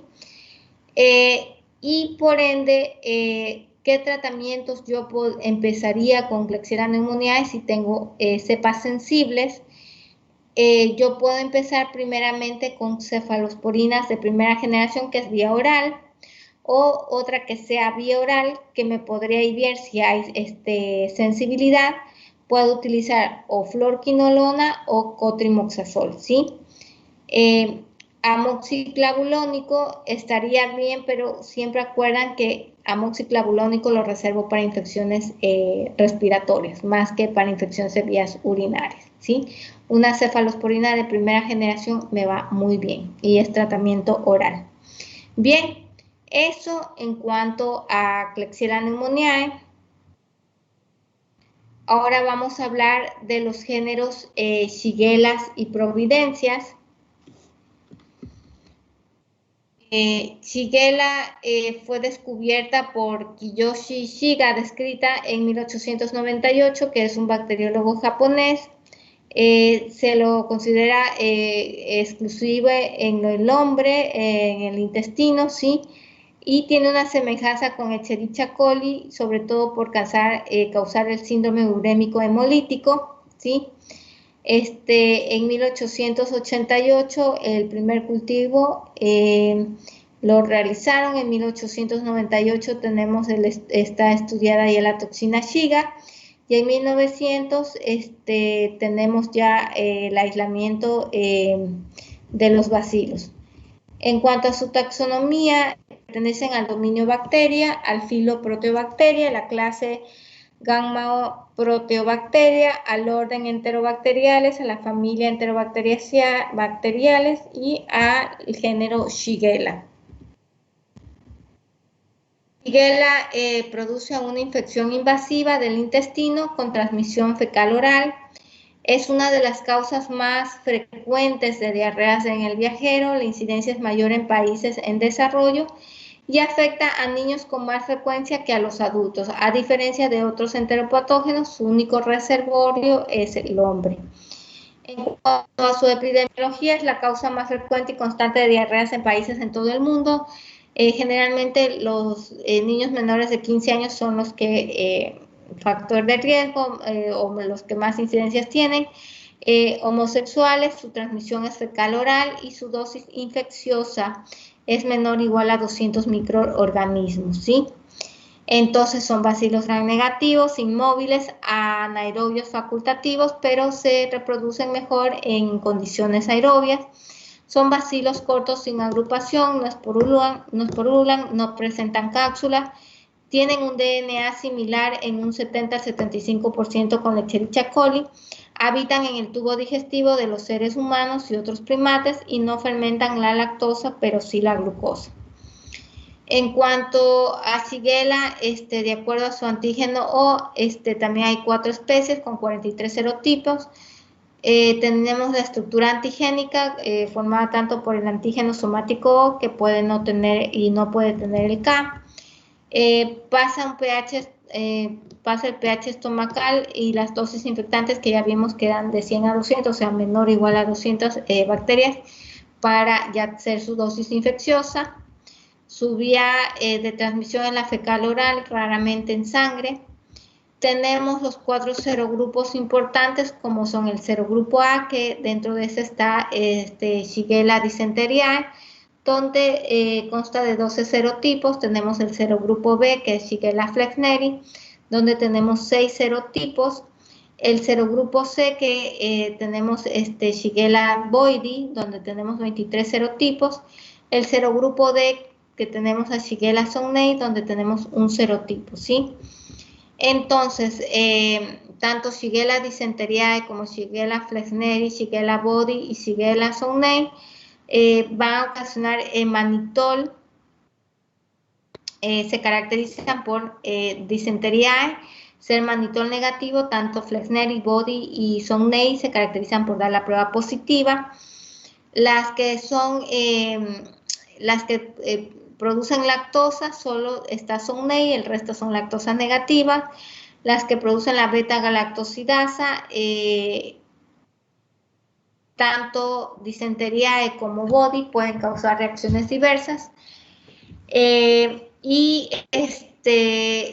Y por ende, ¿qué tratamientos yo empezaría con Klebsiella pneumoniae si tengo cepas sensibles? Yo puedo empezar primeramente con cefalosporinas de primera generación, que es vía oral, o otra que sea vía oral, que me podría ir bien si hay sensibilidad, puede utilizar o fluorquinolona o cotrimoxazol, ¿sí? Amoxiclavulónico estaría bien, pero siempre acuerdan que amoxiclavulónico lo reservo para infecciones respiratorias, más que para infecciones de vías urinarias, ¿sí? Una cefalosporina de primera generación me va muy bien y es tratamiento oral. Bien, eso en cuanto a Klebsiella pneumoniae. Ahora vamos a hablar de los géneros Shigella y Providencias. Shigella fue descubierta por Kiyoshi Shiga, descrita en 1898, que es un bacteriólogo japonés. Se lo considera exclusivo en el hombre, en el intestino, ¿sí? Y tiene una semejanza con Escherichia coli, sobre todo por causar el síndrome urémico hemolítico, ¿sí? En 1888 el primer cultivo lo realizaron. En 1898 tenemos está estudiada ya la toxina Shiga, y en 1900 tenemos ya el aislamiento de los bacilos. En cuanto a su taxonomía, pertenecen al dominio bacteria, al filo proteobacteria, la clase Gamma proteobacteria, al orden enterobacteriales, a la familia enterobacteriales y al género Shigella. Shigella produce una infección invasiva del intestino con transmisión fecal-oral. Es una de las causas más frecuentes de diarreas en el viajero. La incidencia es mayor en países en desarrollo y afecta a niños con más frecuencia que a los adultos. A diferencia de otros enteropatógenos, su único reservorio es el hombre. En cuanto a su epidemiología, es la causa más frecuente y constante de diarreas en países en todo el mundo. Generalmente los niños menores de 15 años son los que factor de riesgo o los que más incidencias tienen. Homosexuales, su transmisión es fecal-oral y su dosis infecciosa es menor o igual a 200 microorganismos, ¿sí? Entonces son bacilos gram negativos, inmóviles, anaerobios facultativos, pero se reproducen mejor en condiciones aerobias. Son bacilos cortos sin agrupación, no esporulan, no presentan cápsula, tienen un DNA similar en un 70 al 75% con la Escherichia coli, habitan en el tubo digestivo de los seres humanos y otros primates y no fermentan la lactosa, pero sí la glucosa. En cuanto a Shigella, de acuerdo a su antígeno O, también hay 4 especies con 43 serotipos. Tenemos la estructura antigénica formada tanto por el antígeno somático O, que puede no tener y no puede tener el K. Pasa el pH estomacal y las dosis infectantes que ya vimos que eran de 100 a 200, o sea, menor o igual a 200 bacterias para ya hacer su dosis infecciosa. Su vía de transmisión es la fecal oral, raramente en sangre. Tenemos los 4 serogrupos importantes, como son el serogrupo A, que dentro de ese está Shigella dysenteriae, donde consta de 12 serotipos. Tenemos el serogrupo B, que es Shigella flexneri, donde tenemos 6 serotipos. El serogrupo C, que tenemos Shigella boydii, donde tenemos 23 serotipos. El serogrupo D, que tenemos a Shigella sonnei, donde tenemos un serotipo, ¿sí? Entonces, tanto Shigella dysenteriae como Shigella flexneri, Shigella boydii y Shigella sonnei van a ocasionar mannitol. Se caracterizan por dysenteriae, ser mannitol negativo. Tanto flexneri, boydii y sonnei se caracterizan por dar la prueba positiva. Las que producen lactosa, solo está sonnei, el resto son lactosas negativas. Las que producen la beta-galactosidasa, tanto dysenteriae como boydii pueden causar reacciones diversas. Y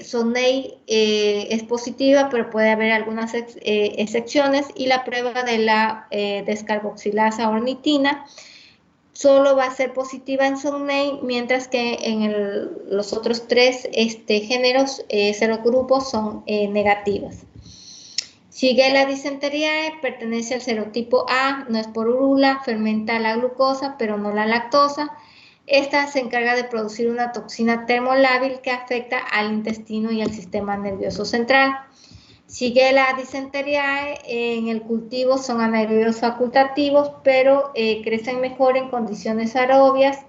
sonnei es positiva, pero puede haber algunas excepciones. Y la prueba de la descarboxilasa ornitina solo va a ser positiva en sonnei, mientras que en los otros 3 géneros, serogrupos son negativas. Shigella dysenteriae pertenece al serotipo A, no es porula, fermenta la glucosa, pero no la lactosa. Esta se encarga de producir una toxina termolábil que afecta al intestino y al sistema nervioso central. Shigella dysenteriae en el cultivo son anaerobios facultativos, pero crecen mejor en condiciones aerobias.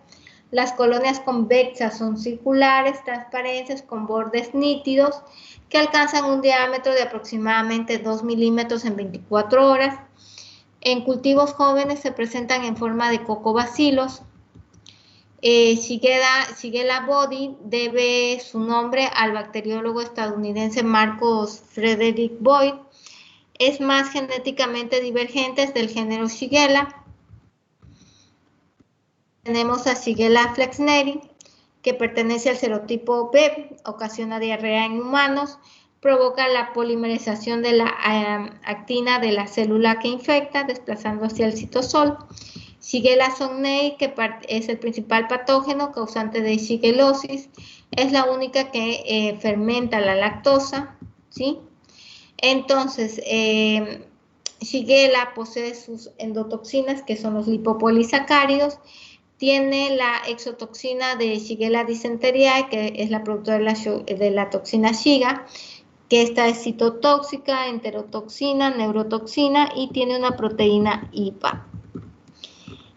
Las colonias convexas son circulares, transparentes, con bordes nítidos, que alcanzan un diámetro de aproximadamente 2 milímetros en 24 horas. En cultivos jóvenes se presentan en forma de cocobacilos. Shigella body debe su nombre al bacteriólogo estadounidense Marcus Frederick Boyd. Es más genéticamente divergentes del género Shigella. Tenemos a Shigella flexneri, que pertenece al serotipo B, ocasiona diarrea en humanos, provoca la polimerización de la actina de la célula que infecta, desplazando hacia el citosol. Shigella sonnei, que es el principal patógeno causante de shigellosis, es la única que fermenta la lactosa, ¿sí? Entonces, Shigella posee sus endotoxinas, que son los lipopolisacáridos, tiene la exotoxina de Shigella dysenteriae, que es la productora de la toxina Shiga, que esta es citotóxica, enterotoxina, neurotoxina y tiene una proteína IPA.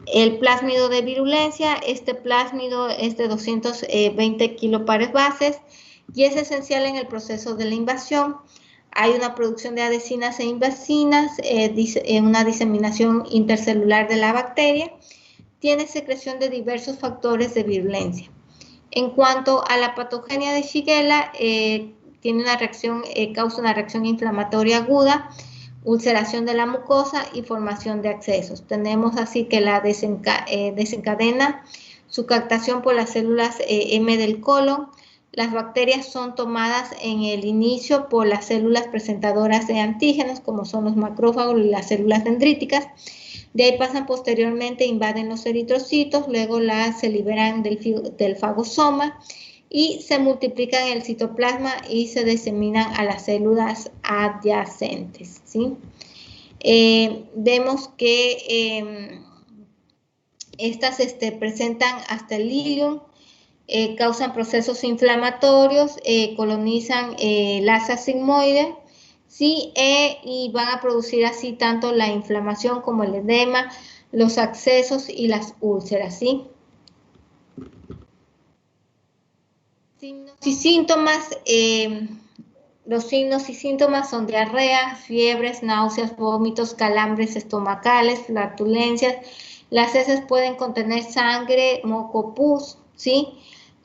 El plásmido de virulencia, este plásmido es de 220 kilopares bases y es esencial en el proceso de la invasión. Hay una producción de adhesinas e invasinas, una diseminación intercelular de la bacteria. Tiene secreción de diversos factores de virulencia. En cuanto a la patogenia de Shigella, tiene una reacción, causa una reacción inflamatoria aguda, ulceración de la mucosa y formación de abscesos. Tenemos así que la desencadena su captación por las células M del colon. Las bacterias son tomadas en el inicio por las células presentadoras de antígenos, como son los macrófagos y las células dendríticas. De ahí pasan posteriormente, invaden los eritrocitos, luego se liberan del fagosoma y se multiplican en el citoplasma y se diseminan a las células adyacentes, ¿sí? Vemos que estas presentan hasta el ileum, causan procesos inflamatorios, colonizan el asa sigmoide, ¿sí? Y van a producir así tanto la inflamación como el edema, los abscesos y las úlceras, ¿sí? Signos y síntomas. Los signos y síntomas son diarrea, fiebres, náuseas, vómitos, calambres estomacales, flatulencias. Las heces pueden contener sangre, moco, pus, ¿sí?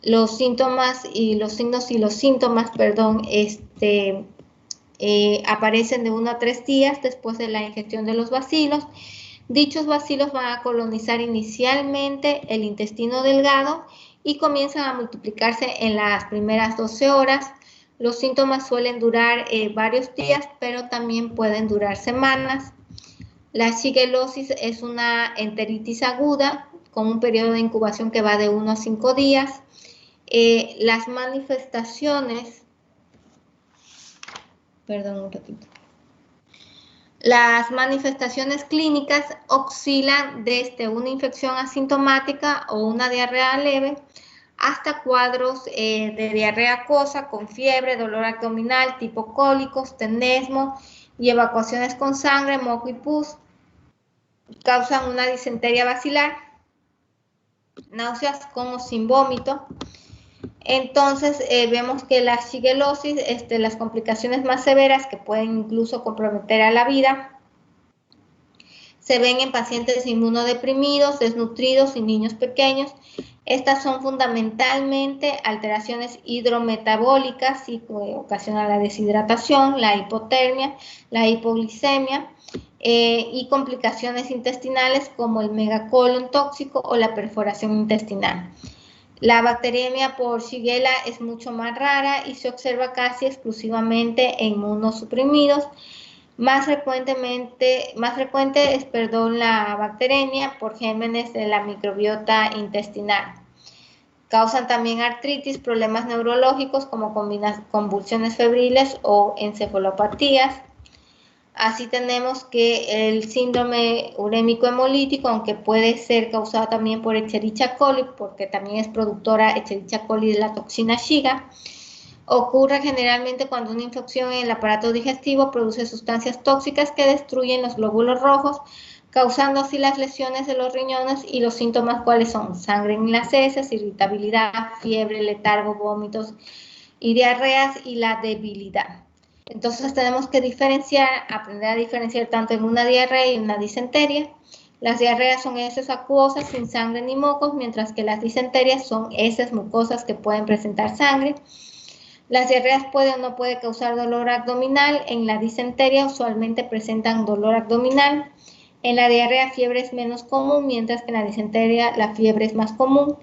Los síntomas y los signos y los síntomas, perdón, aparecen de 1 a 3 días después de la ingestión de los bacilos. Dichos bacilos van a colonizar inicialmente el intestino delgado y comienzan a multiplicarse en las primeras 12 horas. Los síntomas suelen durar varios días, pero también pueden durar semanas. La shigellosis es una enteritis aguda con un periodo de incubación que va de 1 a 5 días. Las manifestaciones, perdón un ratito. Las manifestaciones clínicas oscilan desde una infección asintomática o una diarrea leve hasta cuadros de diarrea acuosa con fiebre, dolor abdominal, tipo cólicos, tenesmo y evacuaciones con sangre, moco y pus. Causan una disentería bacilar, náuseas con o sin vómito. Entonces vemos que la shigellosis, las complicaciones más severas que pueden incluso comprometer a la vida, se ven en pacientes inmunodeprimidos, desnutridos y niños pequeños. Estas son fundamentalmente alteraciones hidrometabólicas y que ocasionan la deshidratación, la hipotermia, la hipoglicemia y complicaciones intestinales como el megacolon tóxico o la perforación intestinal. La bacteriemia por Shigella es mucho más rara y se observa casi exclusivamente en inmunosuprimidos. Más frecuente es la bacteriemia por gérmenes de la microbiota intestinal. Causan también artritis, problemas neurológicos como convulsiones febriles o encefalopatías. Así tenemos que el síndrome urémico hemolítico, aunque puede ser causado también por Escherichia coli, porque también es productora Escherichia coli de la toxina Shiga, ocurre generalmente cuando una infección en el aparato digestivo produce sustancias tóxicas que destruyen los glóbulos rojos, causando así las lesiones de los riñones, y los síntomas cuáles son: sangre en las heces, irritabilidad, fiebre, letargo, vómitos y diarreas, y la debilidad. Entonces tenemos que diferenciar, aprender a diferenciar tanto en una diarrea y una disentería. Las diarreas son heces acuosas sin sangre ni mocos, mientras que las disenterias son heces mucosas que pueden presentar sangre. Las diarreas pueden o no pueden causar dolor abdominal. En la disentería usualmente presentan dolor abdominal. En la diarrea fiebre es menos común, mientras que en la disentería la fiebre es más común.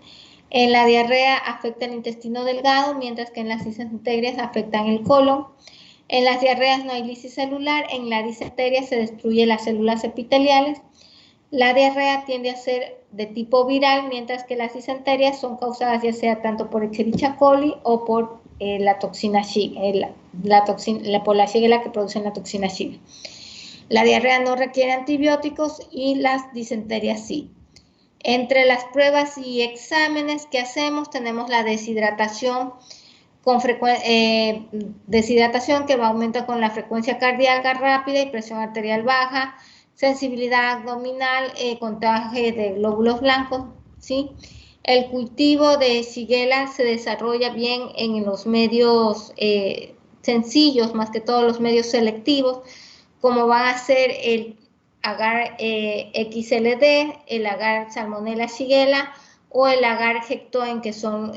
En la diarrea afecta el intestino delgado, mientras que en las disenterias afectan el colon. En las diarreas no hay lisis celular. En la disentería se destruyen las células epiteliales. La diarrea tiende a ser de tipo viral, mientras que las disenterias son causadas ya sea tanto por Escherichia coli o por la toxina Shiga, por la Shigella que producen la toxina Shiga. La diarrea no requiere antibióticos y las disenterias sí. Entre las pruebas y exámenes que hacemos tenemos la deshidratación deshidratación que va a aumentar con la frecuencia cardíaca rápida y presión arterial baja, sensibilidad abdominal, contagio de glóbulos blancos, ¿sí? El cultivo de Shigella se desarrolla bien en los medios sencillos, más que todos los medios selectivos, como van a ser el agar XLD, el agar Salmonella Shigella o el agar Hectoen, que son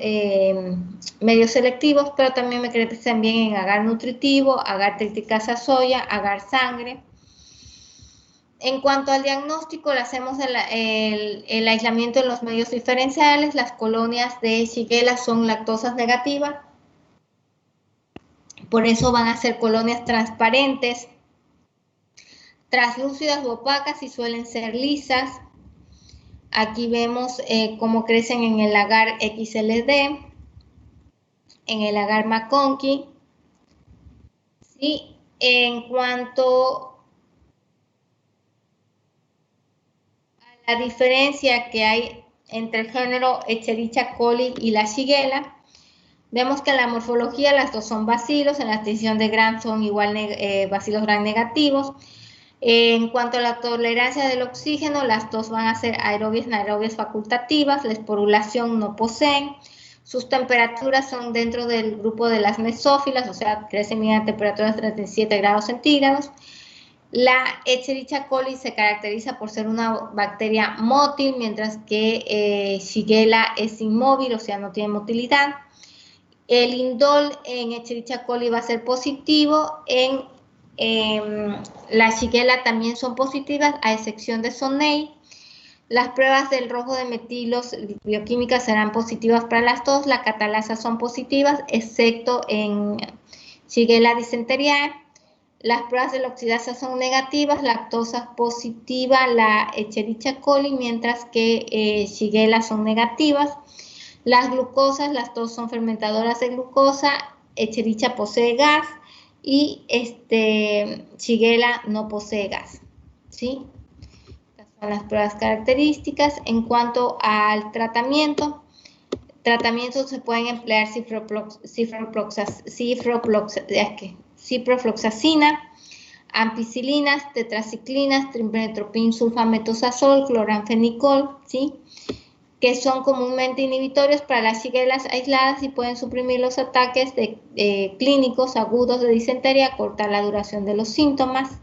medios selectivos, pero también me crecen bien en agar nutritivo, agar triticasa soya, agar sangre. En cuanto al diagnóstico, le hacemos el aislamiento en los medios diferenciales. Las colonias de Shigella son lactosas negativas, por eso van a ser colonias transparentes, translúcidas u opacas, y suelen ser lisas. Aquí vemos cómo crecen en el agar XLD, en el agar McConkey. ¿Sí? En cuanto a la diferencia que hay entre el género Escherichia coli y la Shigella, vemos que en la morfología las dos son bacilos, en la extensión de Gram son igual bacilos Gram negativos. En cuanto a la tolerancia del oxígeno, las dos van a ser aerobias, anaerobias facultativas. La esporulación no poseen. Sus temperaturas son dentro del grupo de las mesófilas, o sea, crecen bien a temperaturas de 37 grados centígrados. La Escherichia coli se caracteriza por ser una bacteria mótil, mientras que Shigella es inmóvil, o sea, no tiene motilidad. El indol en Escherichia coli va a ser positivo. En la Shigella también son positivas, a excepción de Sonnei. Las pruebas del rojo de metilos bioquímicas serán positivas para las dos. La catalasa son positivas, excepto en Shigella dysenteriae. Las pruebas de la oxidasa son negativas, lactosa positiva, la Escherichia coli, mientras que Shigella son negativas. Las glucosas, las dos son fermentadoras de glucosa. Escherichia posee gas y Shigella no posee gas, ¿sí? Estas son las pruebas características. En cuanto al tratamiento se pueden emplear ciprofloxacina, ampicilinas, tetraciclinas, trimethoprim sulfametosazol, cloranfenicol, ¿sí? Que son comúnmente inhibitorios para las Shigellas aisladas y pueden suprimir los ataques clínicos agudos de disentería, cortar la duración de los síntomas.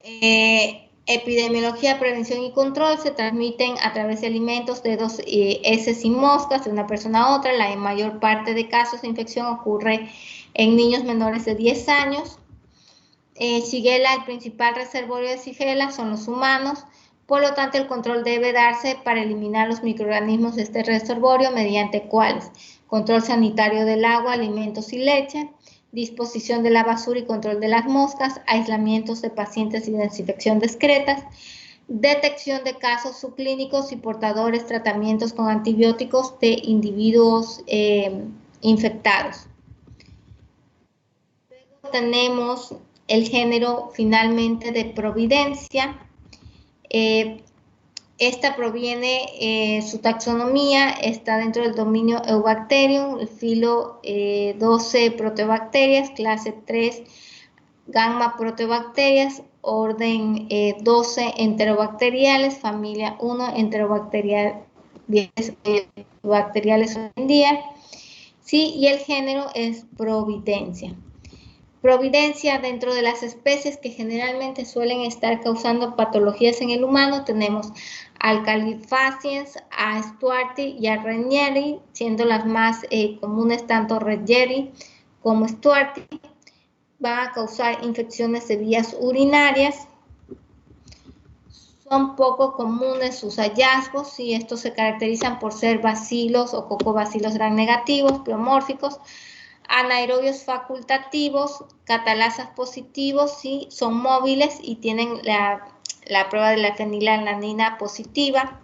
Epidemiología, prevención y control se transmiten a través de alimentos, dedos, heces y moscas de una persona a otra. La mayor parte de casos de infección ocurre en niños menores de 10 años. Shigella, el principal reservorio de Shigella son los humanos. Por lo tanto, el control debe darse para eliminar los microorganismos de este reservorio mediante cuáles: control sanitario del agua, alimentos y leche, disposición de la basura y control de las moscas, aislamientos de pacientes y desinfección discretas, detección de casos subclínicos y portadores, tratamientos con antibióticos de individuos infectados. tenemos el género finalmente de Providencia. Esta proviene, su taxonomía está dentro del dominio Eubacterium, el filo 12 Proteobacterias, clase 3 Gamma Proteobacterias, orden 12 Enterobacteriales, familia 1 Enterobacteriales bacteriales hoy en día. Sí, y el género es Providencia. Providencia, dentro de las especies que generalmente suelen estar causando patologías en el humano, tenemos Alcalifaciens, a Stuarti y a Ranieri, siendo las más comunes tanto Ranieri como Stuarti. Van a causar infecciones de vías urinarias. Son poco comunes sus hallazgos y estos se caracterizan por ser bacilos o cocobacilos gram negativos, pleomórficos, anaerobios facultativos, catalasas positivos, sí, son móviles y tienen la prueba de la fenilalanina positiva.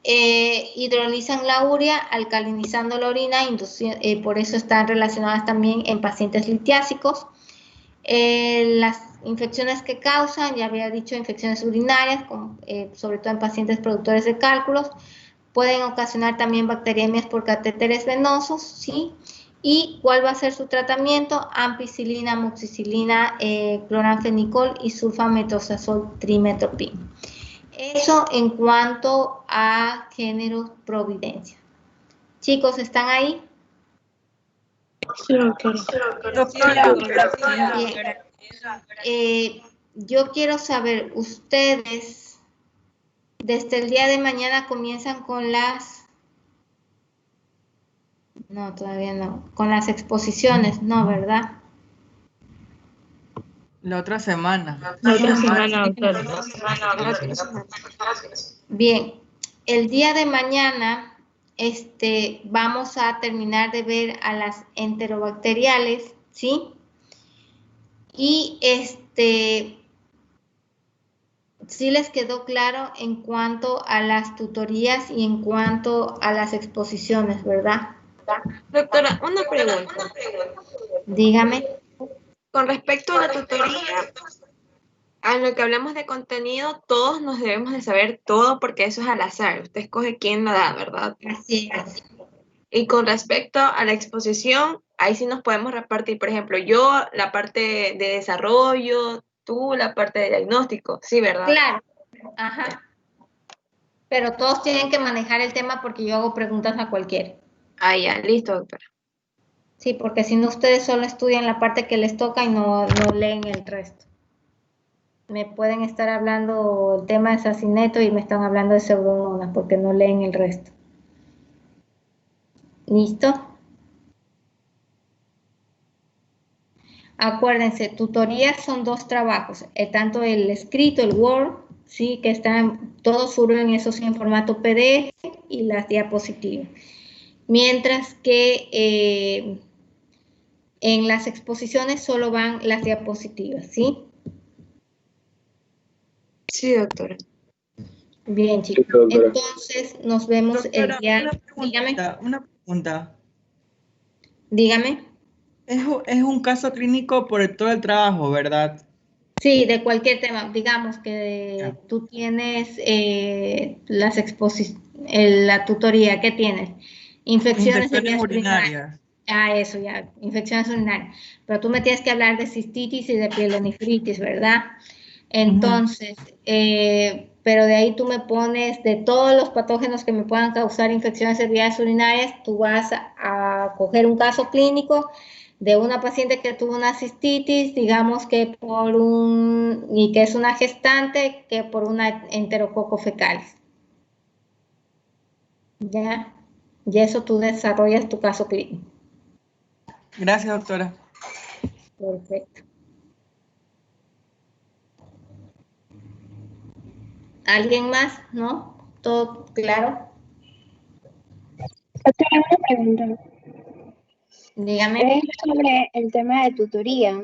Hidrolizan la urea, alcalinizando la orina, por eso están relacionadas también en pacientes litiásicos. Las infecciones que causan, ya había dicho, infecciones urinarias, sobre todo en pacientes productores de cálculos, pueden ocasionar también bacteriemias por catéteres venosos, ¿sí? ¿Y cuál va a ser su tratamiento? Ampicilina, amoxicilina, cloranfenicol y sulfamethoxazol trimetoprim. Eso en cuanto a género Providencia. Chicos, ¿están ahí? Sí, doctora. Bien. Yo quiero saber, ustedes desde el día de mañana comienzan con las... No, todavía no. Con las exposiciones, no, ¿verdad? La otra semana. La otra semana, doctora. Bien, el día de mañana vamos a terminar de ver a las enterobacteriales, ¿sí? Y sí les quedó claro en cuanto a las tutorías y en cuanto a las exposiciones, ¿verdad? Doctora, una pregunta. Dígame. Con respecto a la tutoría, a lo que hablamos de contenido, todos nos debemos de saber todo porque eso es al azar. Usted escoge quién lo da, ¿verdad? Así es. Y con respecto a la exposición, ahí sí nos podemos repartir. Por ejemplo, yo la parte de desarrollo, tú la parte de diagnóstico. Sí, ¿verdad? Claro. Ajá. Pero todos tienen que manejar el tema porque yo hago preguntas a cualquiera. Ah, ya, listo, doctora. Sí, porque si no ustedes solo estudian la parte que les toca y no leen el resto. Me pueden estar hablando el tema de Sacineto y me están hablando de Pseudomonas porque no leen el resto. ¿Listo? Acuérdense, tutorías son 2 trabajos, tanto el escrito, el Word, sí, que están todos suben eso sí en formato PDF y las diapositivas. Mientras que en las exposiciones solo van las diapositivas, ¿sí? Sí, doctora. Bien, chicos. Entonces, nos vemos Doctora, el día... una pregunta. Dígame. Es un caso clínico por todo el trabajo, ¿verdad? Sí, de cualquier tema. Digamos que Ya. tú tienes la tutoría. ¿Qué tienes? Infecciones de vías urinarias. Ah, eso ya, infecciones urinarias. Pero tú me tienes que hablar de cistitis y de pielonefritis, ¿verdad? Entonces, pero de ahí tú me pones de todos los patógenos que me puedan causar infecciones de vías urinarias, tú vas a coger un caso clínico de una paciente que tuvo una cistitis, digamos que y que es una gestante, que por una enterococo fecalis. ¿Ya? Y eso tú desarrollas tu caso clínico. Gracias, doctora. Perfecto. ¿Alguien más? ¿No? ¿Todo claro? Doctora, una pregunta. Dígame. Es sobre el tema de tutoría.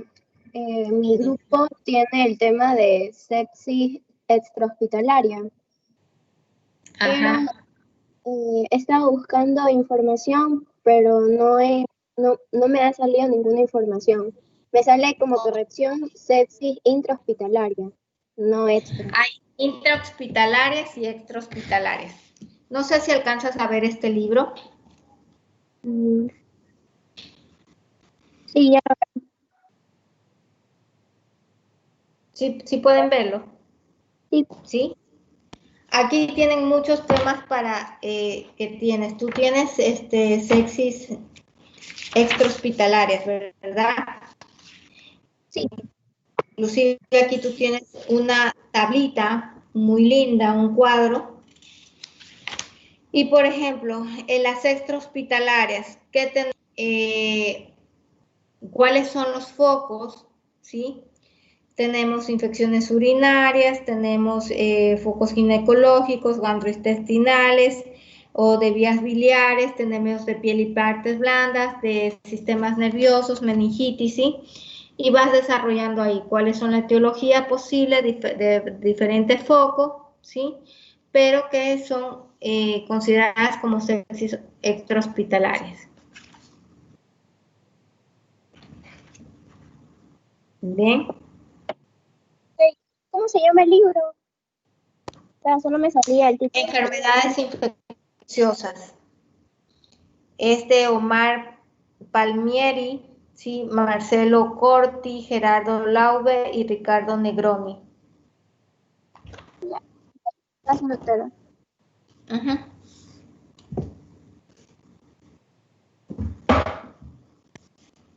Mi grupo tiene el tema de sepsis extrahospitalaria. Pero Ajá. he estado buscando información, pero no me ha salido ninguna información. Me sale como corrección sepsis intrahospitalaria, no extra. Hay intrahospitalarias y extrahospitalarias. No sé si alcanzas a ver este libro. Sí, ya. ¿Sí pueden verlo? Sí. ¿Sí? Aquí tienen muchos temas para que tienes. Tú tienes sepsis extrahospitalarias, ¿verdad? Sí. Inclusive aquí tú tienes una tablita muy linda, un cuadro. Y por ejemplo, en las extrahospitalarias, ¿cuáles son los focos? ¿Sí? Tenemos infecciones urinarias, tenemos focos ginecológicos, gastrointestinales o de vías biliares, tenemos de piel y partes blandas, de sistemas nerviosos, meningitis, ¿sí? Y vas desarrollando ahí cuáles son la etiología posible de diferentes focos, ¿sí? Pero que son consideradas como sepsis extrahospitalarias. Bien. ¿Cómo se llama el libro? O sea, solo me salía el título. Enfermedades infecciosas. Es de Omar Palmieri, ¿sí? Marcelo Corti, Gerardo Laube y Ricardo Negroni. Gracias, doctora.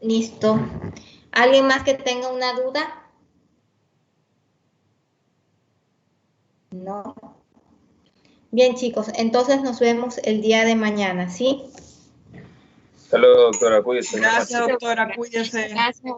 Listo. ¿Alguien más que tenga una duda? No. Bien, chicos, entonces nos vemos el día de mañana, ¿sí? Hasta luego, doctora. Cuídese. Gracias, doctora. Cuídese. Gracias.